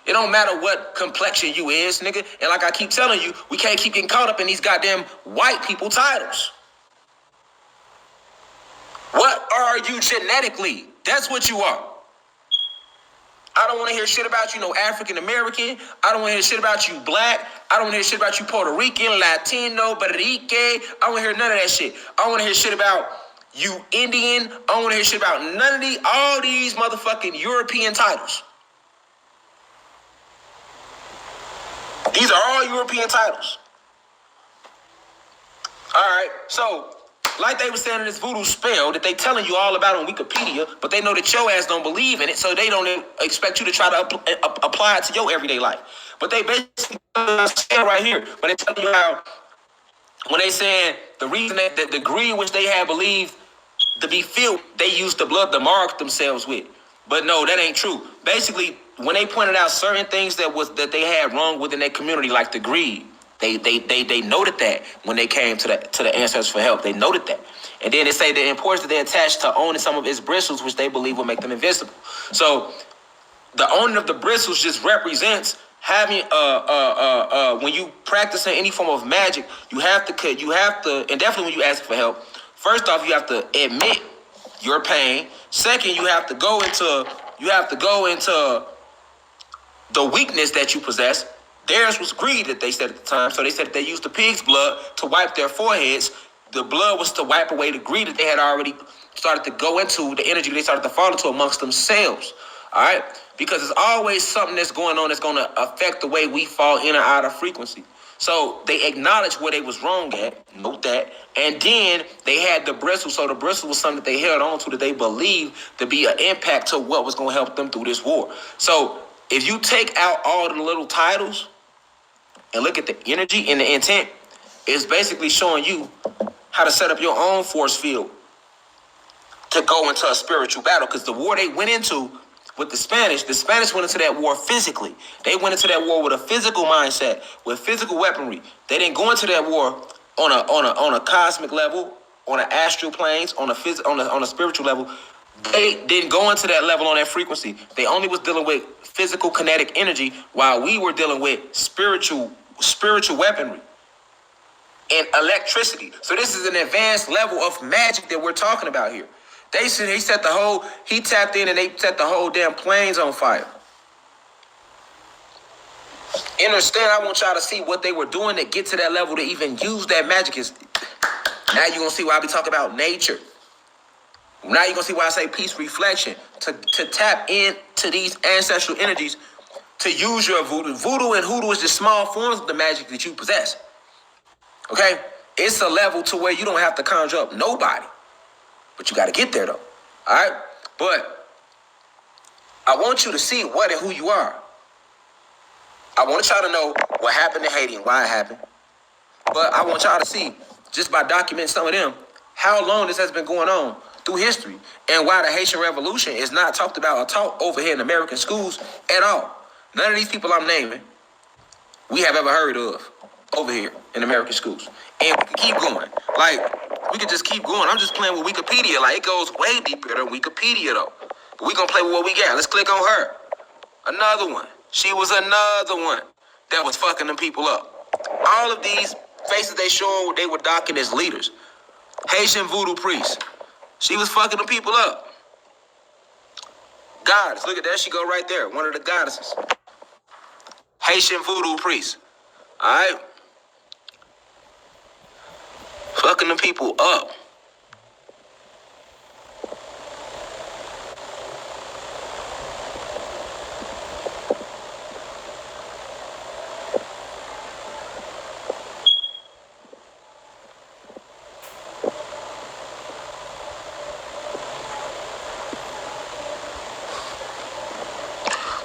It don't matter what complexion you is, nigga. And like I keep telling you, we can't keep getting caught up in these goddamn white people titles. What are you genetically? That's what you are. I don't want to hear shit about you, no African American. I don't want to hear shit about you black. I don't want to hear shit about you Puerto Rican, Latino, Puerto Rican. I don't want to hear none of that shit. I don't want to hear shit about you Indian. I don't want to hear shit about none of all these motherfucking European titles. These are all European titles. All right, so like they were saying in this voodoo spell that they telling you all about on Wikipedia, but they know that your ass don't believe in it, so they don't expect you to try to apply it to your everyday life. But they basically right here, but they tell you how when they saying the reason that the degree in which they had believed to be filled, they used the blood to mark themselves with. But no, that ain't true. Basically, when they pointed out certain things that they had wrong within their community, like the greed, they noted that when they came to the ancestors for help. They noted that. And then they say the importance that they attached to owning some of its bristles, which they believe will make them invisible. So the owning of the bristles just represents having when you practicing any form of magic, you have to, and definitely when you ask for help, first off, you have to admit your pain. Second, you have to go into the weakness that you possess. Theirs was greed, that they said at the time. So they said that they used the pig's blood to wipe their foreheads. The blood was to wipe away the greed that they had already started to go into, the energy they started to fall into amongst themselves. All right? Because there's always something that's going on that's going to affect the way we fall in or out of frequency. So they acknowledged where they was wrong at, note that, and then they had the bristle. So the bristle was something that they held on to that they believed to be an impact to what was going to help them through this war. So if you take out all the little titles and look at the energy and the intent, it's basically showing you how to set up your own force field to go into a spiritual battle. Because the war they went into with the Spanish went into that war physically. They went into that war with a physical mindset, with physical weaponry. They didn't go into that war on a cosmic level, on an astral planes, on a spiritual level. They didn't go into that level on that frequency. They only was dealing with physical kinetic energy, while we were dealing with spiritual weaponry and electricity. So this is an advanced level of magic that we're talking about here. He tapped in and they set the whole damn planes on fire. Understand, I want y'all to see what they were doing to get to that level to even use that magic. Now you're going to see why I be talking about nature. Now you're going to see why I say peace reflection. To tap into these ancestral energies, to use your voodoo. Voodoo and hoodoo is just small forms of the magic that you possess. Okay? It's a level to where you don't have to conjure up nobody. But you got to get there, though. All right? But I want you to see what and who you are. I want y'all to know what happened in Haiti and why it happened. But I want y'all to see, just by documenting some of them, how long this has been going on through history and why the Haitian Revolution is not talked about or taught over here in American schools at all. None of these people I'm naming we have ever heard of over here in American schools. And we can keep going. Like, we can just keep going. I'm just playing with Wikipedia. Like, it goes way deeper than Wikipedia, though. But we gonna play with what we got. Let's click on her. Another one. She was another one that was fucking them people up. All of these faces they showed, they were docking as leaders. Haitian voodoo priest. She was fucking them people up. Goddess. Look at that. She go right there. One of the goddesses. Haitian voodoo priest. All right? Fucking them people up.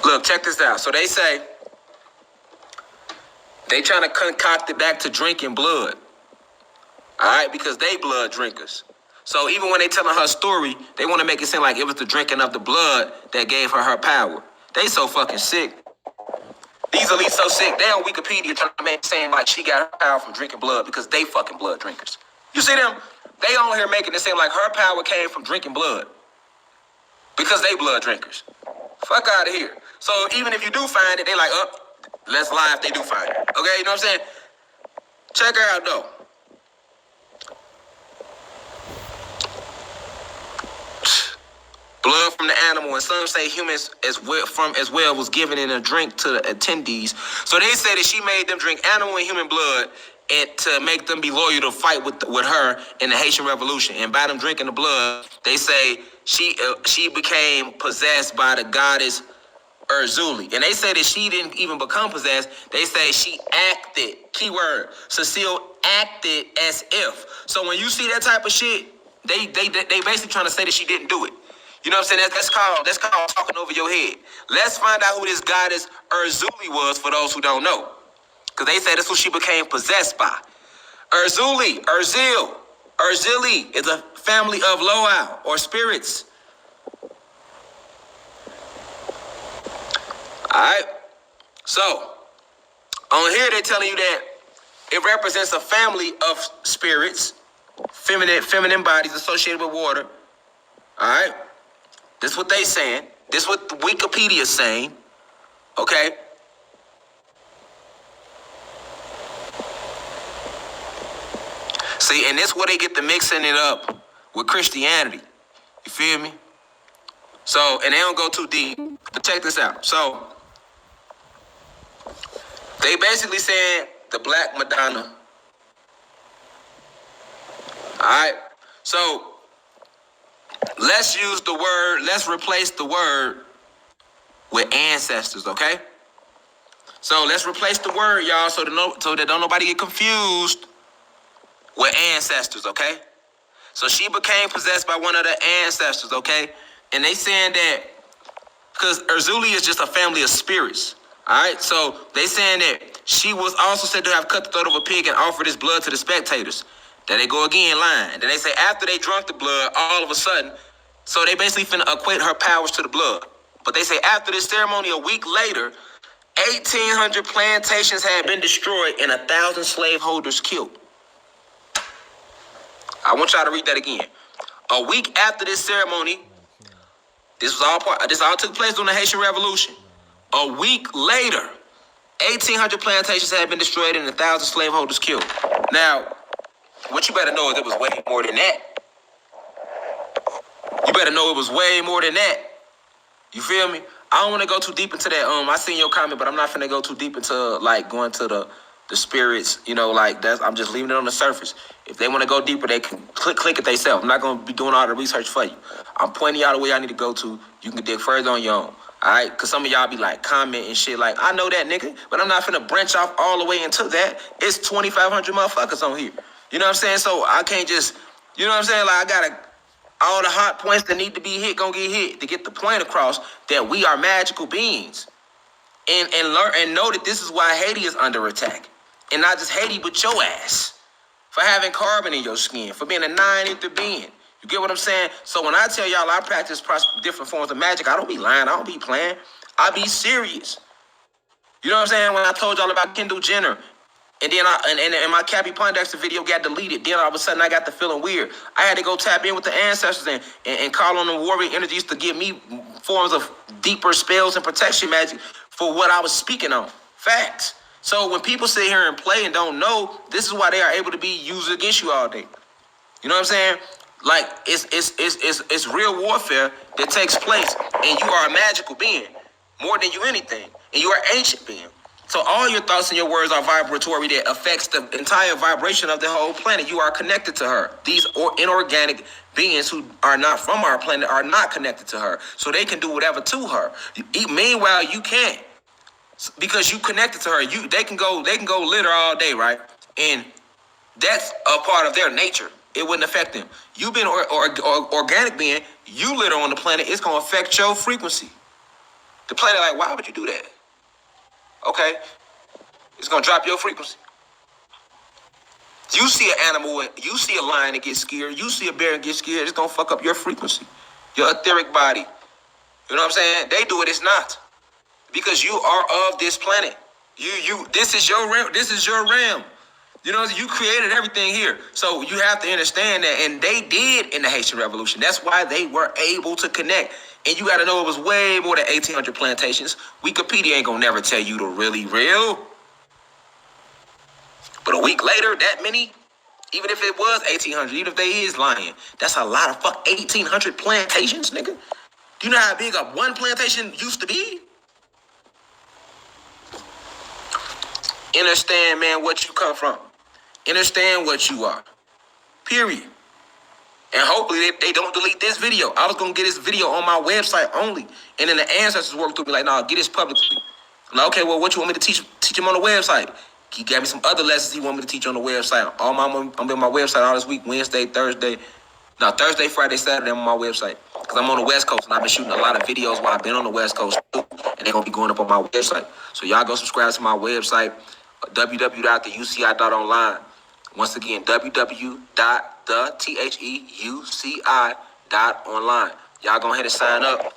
Look, check this out. So they say they trying to concoct it back to drinking blood. All right, because they blood drinkers. So even when they telling her story, they want to make it seem like it was the drinking of the blood that gave her power. They so fucking sick. These elites so sick. They on Wikipedia trying to make it seem like she got her power from drinking blood because they fucking blood drinkers. You see them? They on here making it seem like her power came from drinking blood because they blood drinkers. Fuck out of here. So even if you do find it, they like, oh, let's lie if they do find it. Okay, you know what I'm saying? Check her out though. blood from the animal, and some say humans as well was given in a drink to the attendees. So they say that she made them drink animal and human blood and to make them be loyal to fight with her in the Haitian Revolution. And by them drinking the blood, they say she became possessed by the goddess Urzuli. And they say that she didn't even become possessed. They say she acted, keyword, Cecile acted as if. So when you see that type of shit, they basically trying to say that she didn't do it. You know what I'm saying? That's called talking over your head. Let's find out who this goddess Urzuli was for those who don't know. Because they say that's who she became possessed by. Urzuli is a family of Loa or spirits. Alright? So, on here they're telling you that it represents a family of spirits, feminine bodies associated with water. Alright? This is what they saying. This is what Wikipedia is saying. Okay? See, and this is where they get to mixing it up with Christianity. You feel me? So, and they don't go too deep. But check this out. So, they basically saying the Black Madonna. Alright? So, let's replace the word with ancestors, okay? So let's replace the word, y'all, so that don't nobody get confused with ancestors, okay? So she became possessed by one of the ancestors, okay? And they saying that because Urzuli is just a family of spirits, all right? So they saying that she was also said to have cut the throat of a pig and offered his blood to the spectators. There they go again, lying. Then they say after they drunk the blood, all of a sudden, so they basically finna equate her powers to the blood. But they say after this ceremony, a week later, 1,800 plantations had been destroyed and 1,000 slaveholders killed. I want y'all to read that again. A week after this ceremony, this all took place during the Haitian Revolution. A week later, 1,800 plantations had been destroyed and 1,000 slaveholders killed. Now, what you better know is it was way more than that. You better know it was way more than that. You feel me? I don't want to go too deep into that. I seen your comment, but I'm not finna go too deep into like going to the spirits. You know, like that's. I'm just leaving it on the surface. If they want to go deeper, they can click it themselves. I'm not gonna be doing all the research for you. I'm pointing y'all the way I need to go to. You can dig further on your own. All right? Because some of y'all be like commenting shit like, I know that nigga, but I'm not finna branch off all the way into that. It's 2,500 motherfuckers on here. You know what I'm saying? So I can't just, you know what I'm saying? Like I gotta. All the hot points that need to be hit gonna get hit to get the point across that we are magical beings, and learn and know that this is why Haiti is under attack, and not just Haiti but your ass for having carbon in your skin, for being a nine-ether being. You get what I'm saying? So when I tell y'all I practice different forms of magic, I don't be lying, I don't be playing, I be serious. You know what I'm saying? When I told y'all about Kendall Jenner. And then and my Cappy Pondexter video got deleted. Then all of a sudden I got the feeling weird. I had to go tap in with the ancestors and call on the warrior energies to give me forms of deeper spells and protection magic for what I was speaking on. Facts. So when people sit here and play and don't know, this is why they are able to be used against you all day. You know what I'm saying? Like it's real warfare that takes place, and you are a magical being more than you anything, and you are an ancient being. So all your thoughts and your words are vibratory that affects the entire vibration of the whole planet. You are connected to her. These inorganic beings who are not from our planet are not connected to her. So they can do whatever to her. Meanwhile, you can't. Because you connected to her. They can go litter all day, right? And that's a part of their nature. It wouldn't affect them. You being organic being, you litter on the planet, it's gonna affect your frequency. The planet, like, why would you do that? Okay, it's gonna drop your frequency. You see an animal, you see a lion that gets scared, you see a bear and get scared, it's gonna fuck up your frequency, your etheric body. You know what I'm saying? They do it, it's not. Because you are of this planet. This is your realm. This is your realm. You know, you created everything here. So you have to understand that, and they did in the Haitian Revolution. That's why they were able to connect. And you got to know it was way more than 1,800 plantations. Wikipedia ain't gonna never tell you the really real. But a week later, that many, even if it was 1,800, even if they is lying, that's a lot of 1,800 plantations, nigga. Do you know how big one plantation used to be? Understand, man, what you come from. Understand what you are. Period. And hopefully they don't delete this video. I was going to get this video on my website only. And then the ancestors worked through me like, nah, get this publicly. I'm like, okay, well, what you want me to teach him on the website? He gave me some other lessons he want me to teach on the website. I'm on my website all this week, Thursday, Friday, Saturday, I'm on my website. Because I'm on the West Coast, and I've been shooting a lot of videos while I've been on the West Coast, too. And they're going to be going up on my website. So y'all go subscribe to my website, www.theuci.online. Once again, www.theuci.online. Y'all go ahead and sign up.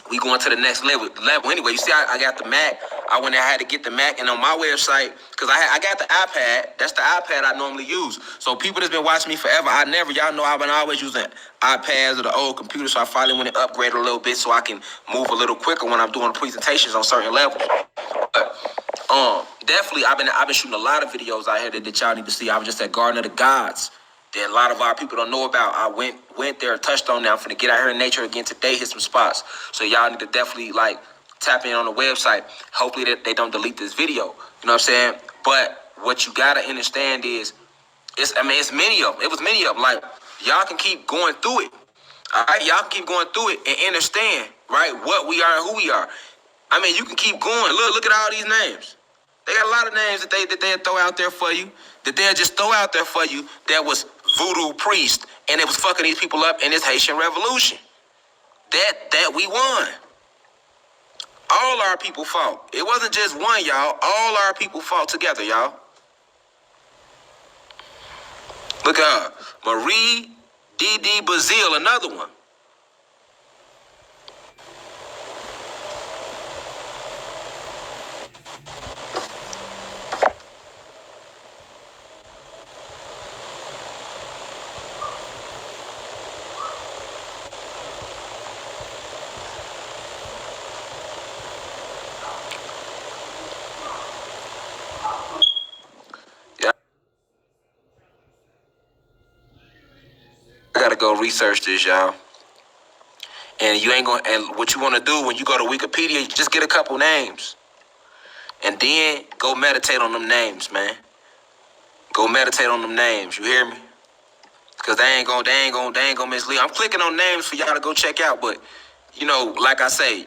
We going to the next level. Anyway, you see, I got the Mac. I went and had to get the Mac, and on my website, because I got the iPad. That's the iPad I normally use. So people that's been watching me forever, y'all know I've been always using iPads or the old computer. So I finally went and upgraded a little bit so I can move a little quicker when I'm doing presentations on certain levels. But definitely, I've been shooting a lot of videos out here that y'all need to see. I was just at Garden of the Gods that a lot of our people don't know about. I went there, touched on that. I'm finna get out here in nature again today, hit some spots. So y'all need to definitely tap in on the website. Hopefully that they don't delete this video. You know what I'm saying? But what you gotta understand is, it's many of them. It was many of them. Like, y'all can keep going through it. All right, y'all can keep going through it and understand, right, what we are and who we are. I mean, you can keep going. Look at all these names. They got a lot of names that they'll throw out there for you, that they'll just throw out there for you that was voodoo priest, and it was fucking these people up in this Haitian revolution. That we won. All our people fought. It wasn't just one, y'all. All our people fought together, y'all. Look at her. Marie D.D. Bazile, another one. I gotta go research this, y'all. And you ain't gonna. And what you want to do when you go to Wikipedia, just get a couple names, and then go meditate on them names, man. Go meditate on them names. You hear me? Because they ain't gonna mislead. I'm clicking on names for y'all to go check out, but like I say,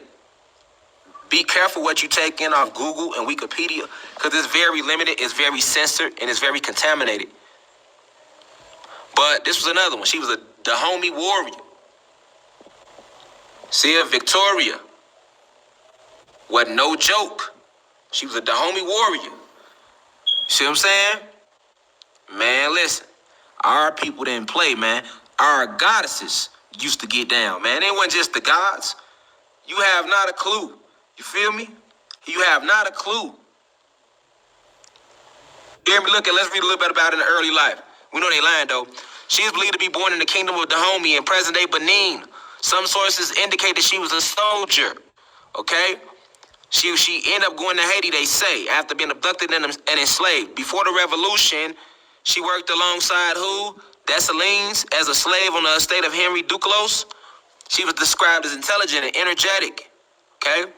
be careful what you take in off Google and Wikipedia, because it's very limited, it's very censored, and it's very contaminated. But this was another one. She was the Dahomey warrior. See her, Victoria. Wasn't no joke. She was a Dahomey warrior. See what I'm saying? Man, listen. Our people didn't play, man. Our goddesses used to get down, man. It wasn't just the gods. You have not a clue. You feel me? You have not a clue. Hear me? Let's read a little bit about it in the early life. We know they lying, though. She is believed to be born in the kingdom of Dahomey in present-day Benin. Some sources indicate that she was a soldier. Okay? She ended up going to Haiti, they say, after being abducted and enslaved. Before the revolution, she worked alongside who? Dessalines as a slave on the estate of Henry Duclos. She was described as intelligent and energetic. Okay?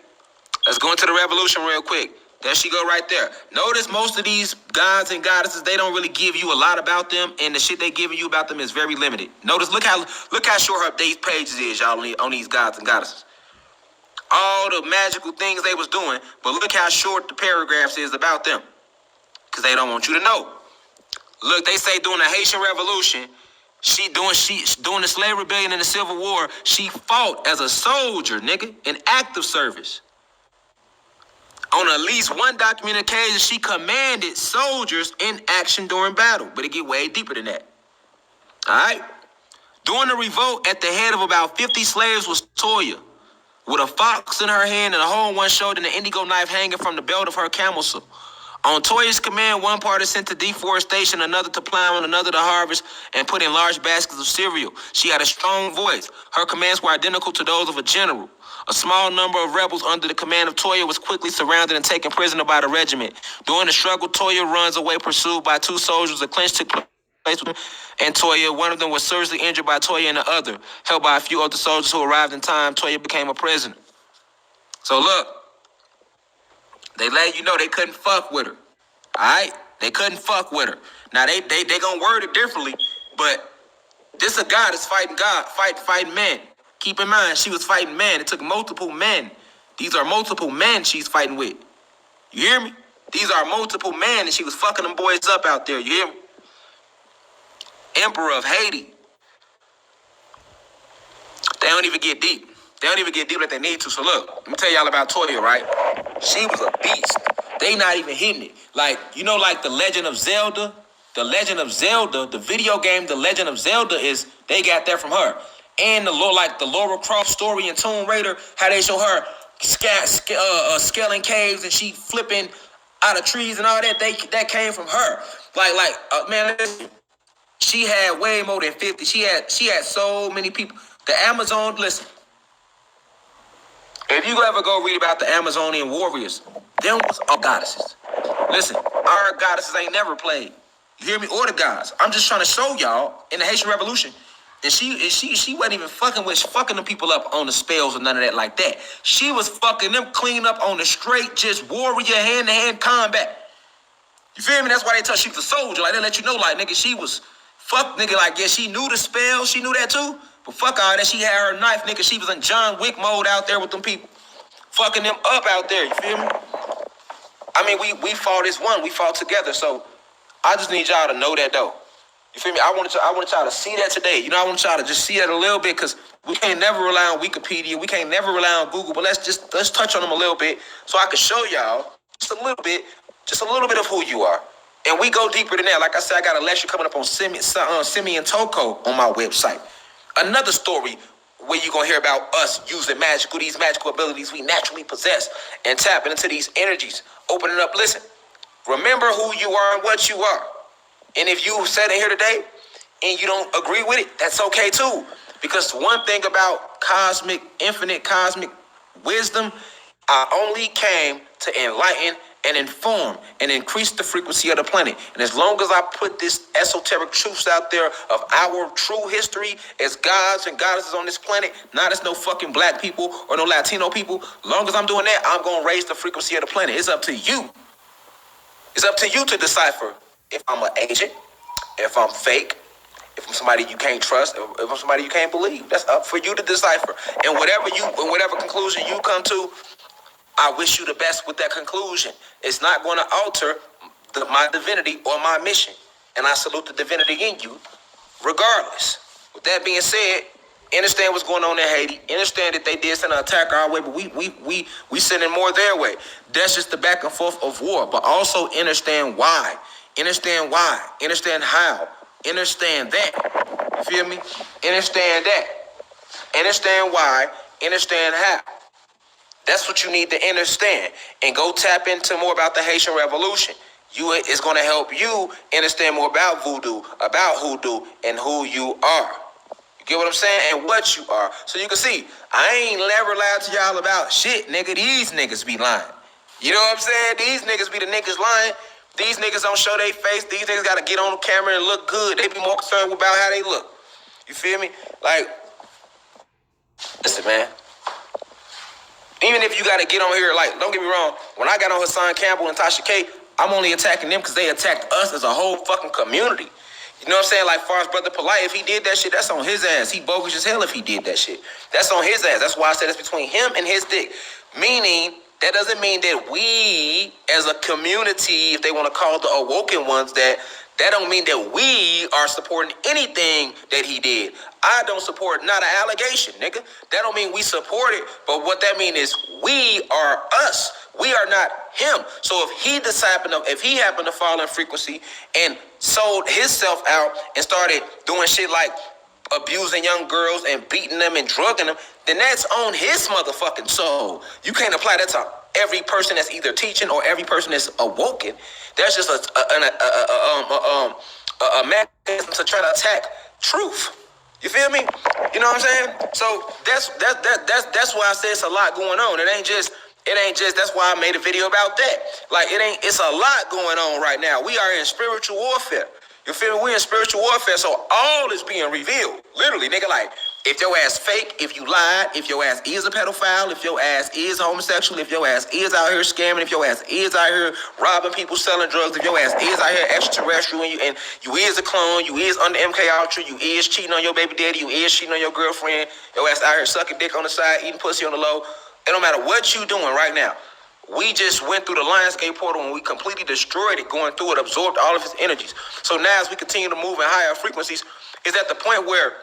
Let's go into the revolution real quick. There she go right there. Notice most of these gods and goddesses, they don't really give you a lot about them, and the shit they giving you about them is very limited. Notice, look how short her these pages is, y'all, on these gods and goddesses. All the magical things they was doing, but look how short the paragraphs is about them, because they don't want you to know. Look, they say during the Haitian Revolution, she during the slave rebellion and the Civil War, she fought as a soldier, nigga, in active service. On at least one documented occasion, she commanded soldiers in action during battle. But it get way deeper than that. All right? During the revolt, at the head of about 50 slaves was Toya, with a fox in her hand and a hole in one shoulder and an indigo knife hanging from the belt of her camisole. On Toya's command, one party sent to deforestation, another to plow, and another to harvest and put in large baskets of cereal. She had a strong voice. Her commands were identical to those of a general. A small number of rebels under the command of Toya was quickly surrounded and taken prisoner by the regiment. During the struggle, Toya runs away pursued by two soldiers. A clinch took place with him and Toya. One of them was seriously injured by Toya and the other, held by a few other soldiers who arrived in time. Toya became a prisoner. So look, they let you know they couldn't fuck with her. Alright? They couldn't fuck with her. Now they gonna word it differently, but this a God that's fighting God, fighting men. Keep in mind, she was fighting men. It took multiple men. These are multiple men she's fighting with. You hear me? These are multiple men, and she was fucking them boys up out there. You hear me? Emperor of Haiti. They don't even get deep. They don't even get deep like they need to. So look, let me tell y'all about Toya, right? She was a beast. They not even hitting it. Like, you know, like The Legend of Zelda? The Legend of Zelda, the video game The Legend of Zelda is, they got that from her. And the Lara Croft story in Tomb Raider, how they show her scaling caves and she flipping out of trees and all that, that came from her. Man, listen, she had way more than 50. She had so many people. The Amazon, listen, if you ever go read about the Amazonian warriors, them was all goddesses. Listen, our goddesses ain't never played. You hear me? Or the gods. I'm just trying to show y'all in the Haitian Revolution. And she wasn't even fucking them people up on the spells or none of that like that. She was fucking them clean up on the straight, just warrior hand-to-hand combat. You feel me? That's why they tell she was a soldier. Like, they let you know, like, nigga, she was like, yeah, she knew the spell. She knew that too. But fuck all that. She had her knife, nigga. She was in John Wick mode out there with them people. Fucking them up out there. You feel me? I mean, we fought as one. We fought together. So I just need y'all to know that, though. You feel me? I wanted y'all to see that today. You know, I want y'all to just see that a little bit, because we can't never rely on Wikipedia. We can't never rely on Google. But let's touch on them a little bit so I can show y'all just a little bit of who you are. And we go deeper than that. Like I said, I got a lecture coming up on Simeon Toko on my website. Another story where you're going to hear about us using these magical abilities we naturally possess and tapping into these energies. Opening up, listen. Remember who you are and what you are. And if you said it here today and you don't agree with it, that's okay too. Because one thing about infinite cosmic wisdom, I only came to enlighten and inform and increase the frequency of the planet. And as long as I put this esoteric truths out there of our true history as gods and goddesses on this planet, not as no fucking black people or no Latino people, as long as I'm doing that, I'm going to raise the frequency of the planet. It's up to you. It's up to you to decipher if I'm an agent, if I'm fake, if I'm somebody you can't trust, if I'm somebody you can't believe. That's up for you to decipher. And whatever conclusion you come to, I wish you the best with that conclusion. It's not going to alter my divinity or my mission. And I salute the divinity in you regardless. With that being said, understand what's going on in Haiti. Understand that they did send an attack our way, but we sending more their way. That's just the back and forth of war. But also understand why. Understand why. Understand how. Understand that. You feel me? Understand that. Understand why. Understand how. That's what you need to understand. And go tap into more about the Haitian Revolution. It's going to help you understand more about voodoo, about hoodoo, and who you are. You get what I'm saying? And what you are. So you can see, I ain't never lied to y'all about shit, nigga. These niggas be lying. You know what I'm saying? These niggas be the niggas lying. These niggas don't show their face. These niggas got to get on the camera and look good. They be more concerned about how they look. You feel me? Like, listen, man. Even if you got to get on here, like, don't get me wrong. When I got on Hassan Campbell and Tasha K, I'm only attacking them because they attacked us as a whole fucking community. You know what I'm saying? Like, far as Brother Polite, if he did that shit, that's on his ass. He bogus as hell if he did that shit. That's on his ass. That's why I said it's between him and his dick. Meaning, that doesn't mean that we, as a community, if they want to call the awoken ones, that don't mean that we are supporting anything that he did. I don't support not an allegation, nigga. That don't mean we support it, but what that mean is we are us. We are not him. So if he happened to fall in frequency and sold himself out and started doing shit like abusing young girls and beating them and drugging them, then that's on his motherfucking soul. You can't apply that to every person that's either teaching or every person that's awoken. That's just a mechanism to try to attack truth. You feel me? You know what I'm saying? So that's why I say it's a lot going on. It ain't just. That's why I made a video about that. Like, it's a lot going on right now. We are in spiritual warfare. You feel me? We in spiritual warfare, so all is being revealed. Literally, nigga, like, if your ass fake, if you lied, if your ass is a pedophile, if your ass is homosexual, if your ass is out here scamming, if your ass is out here robbing people, selling drugs, if your ass is out here extraterrestrial and you is a clone, you is under MK Ultra, you is cheating on your baby daddy, you is cheating on your girlfriend, your ass out here sucking dick on the side, eating pussy on the low. It don't matter what you doing right now. We just went through the Lionsgate portal and we completely destroyed it, going through it, absorbed all of its energies. So now as we continue to move in higher frequencies, is at the point where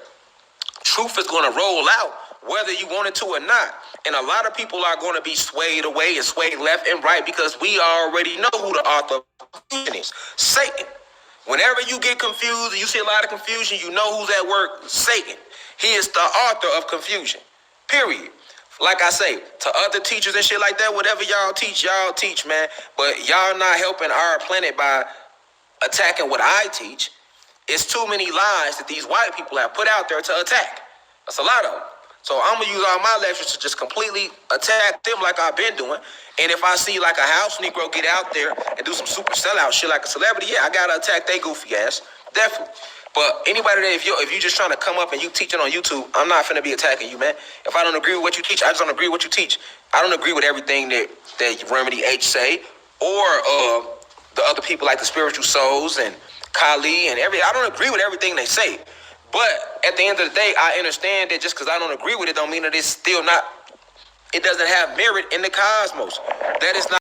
truth is going to roll out, whether you want it to or not. And a lot of people are going to be swayed away and swayed left and right because we already know who the author of confusion is. Satan. Whenever you get confused and you see a lot of confusion, you know who's at work. Satan. He is the author of confusion. Period. Like I say, to other teachers and shit like that, whatever y'all teach, man. But y'all not helping our planet by attacking what I teach. It's too many lies that these white people have put out there to attack. That's a lot of them. So I'm going to use all my lectures to just completely attack them like I've been doing. And if I see like a house Negro get out there and do some super sellout shit like a celebrity, yeah, I got to attack they goofy ass. Definitely. But anybody that if you just trying to come up and you teaching on YouTube, I'm not finna be attacking you, man. If I don't agree with what you teach, I just don't agree with what you teach. I don't agree with everything that Remedy H say or the other people like the Spiritual Souls and Kali and I don't agree with everything they say. But at the end of the day, I understand that just because I don't agree with it don't mean that it's still not, it doesn't have merit in the cosmos. That is not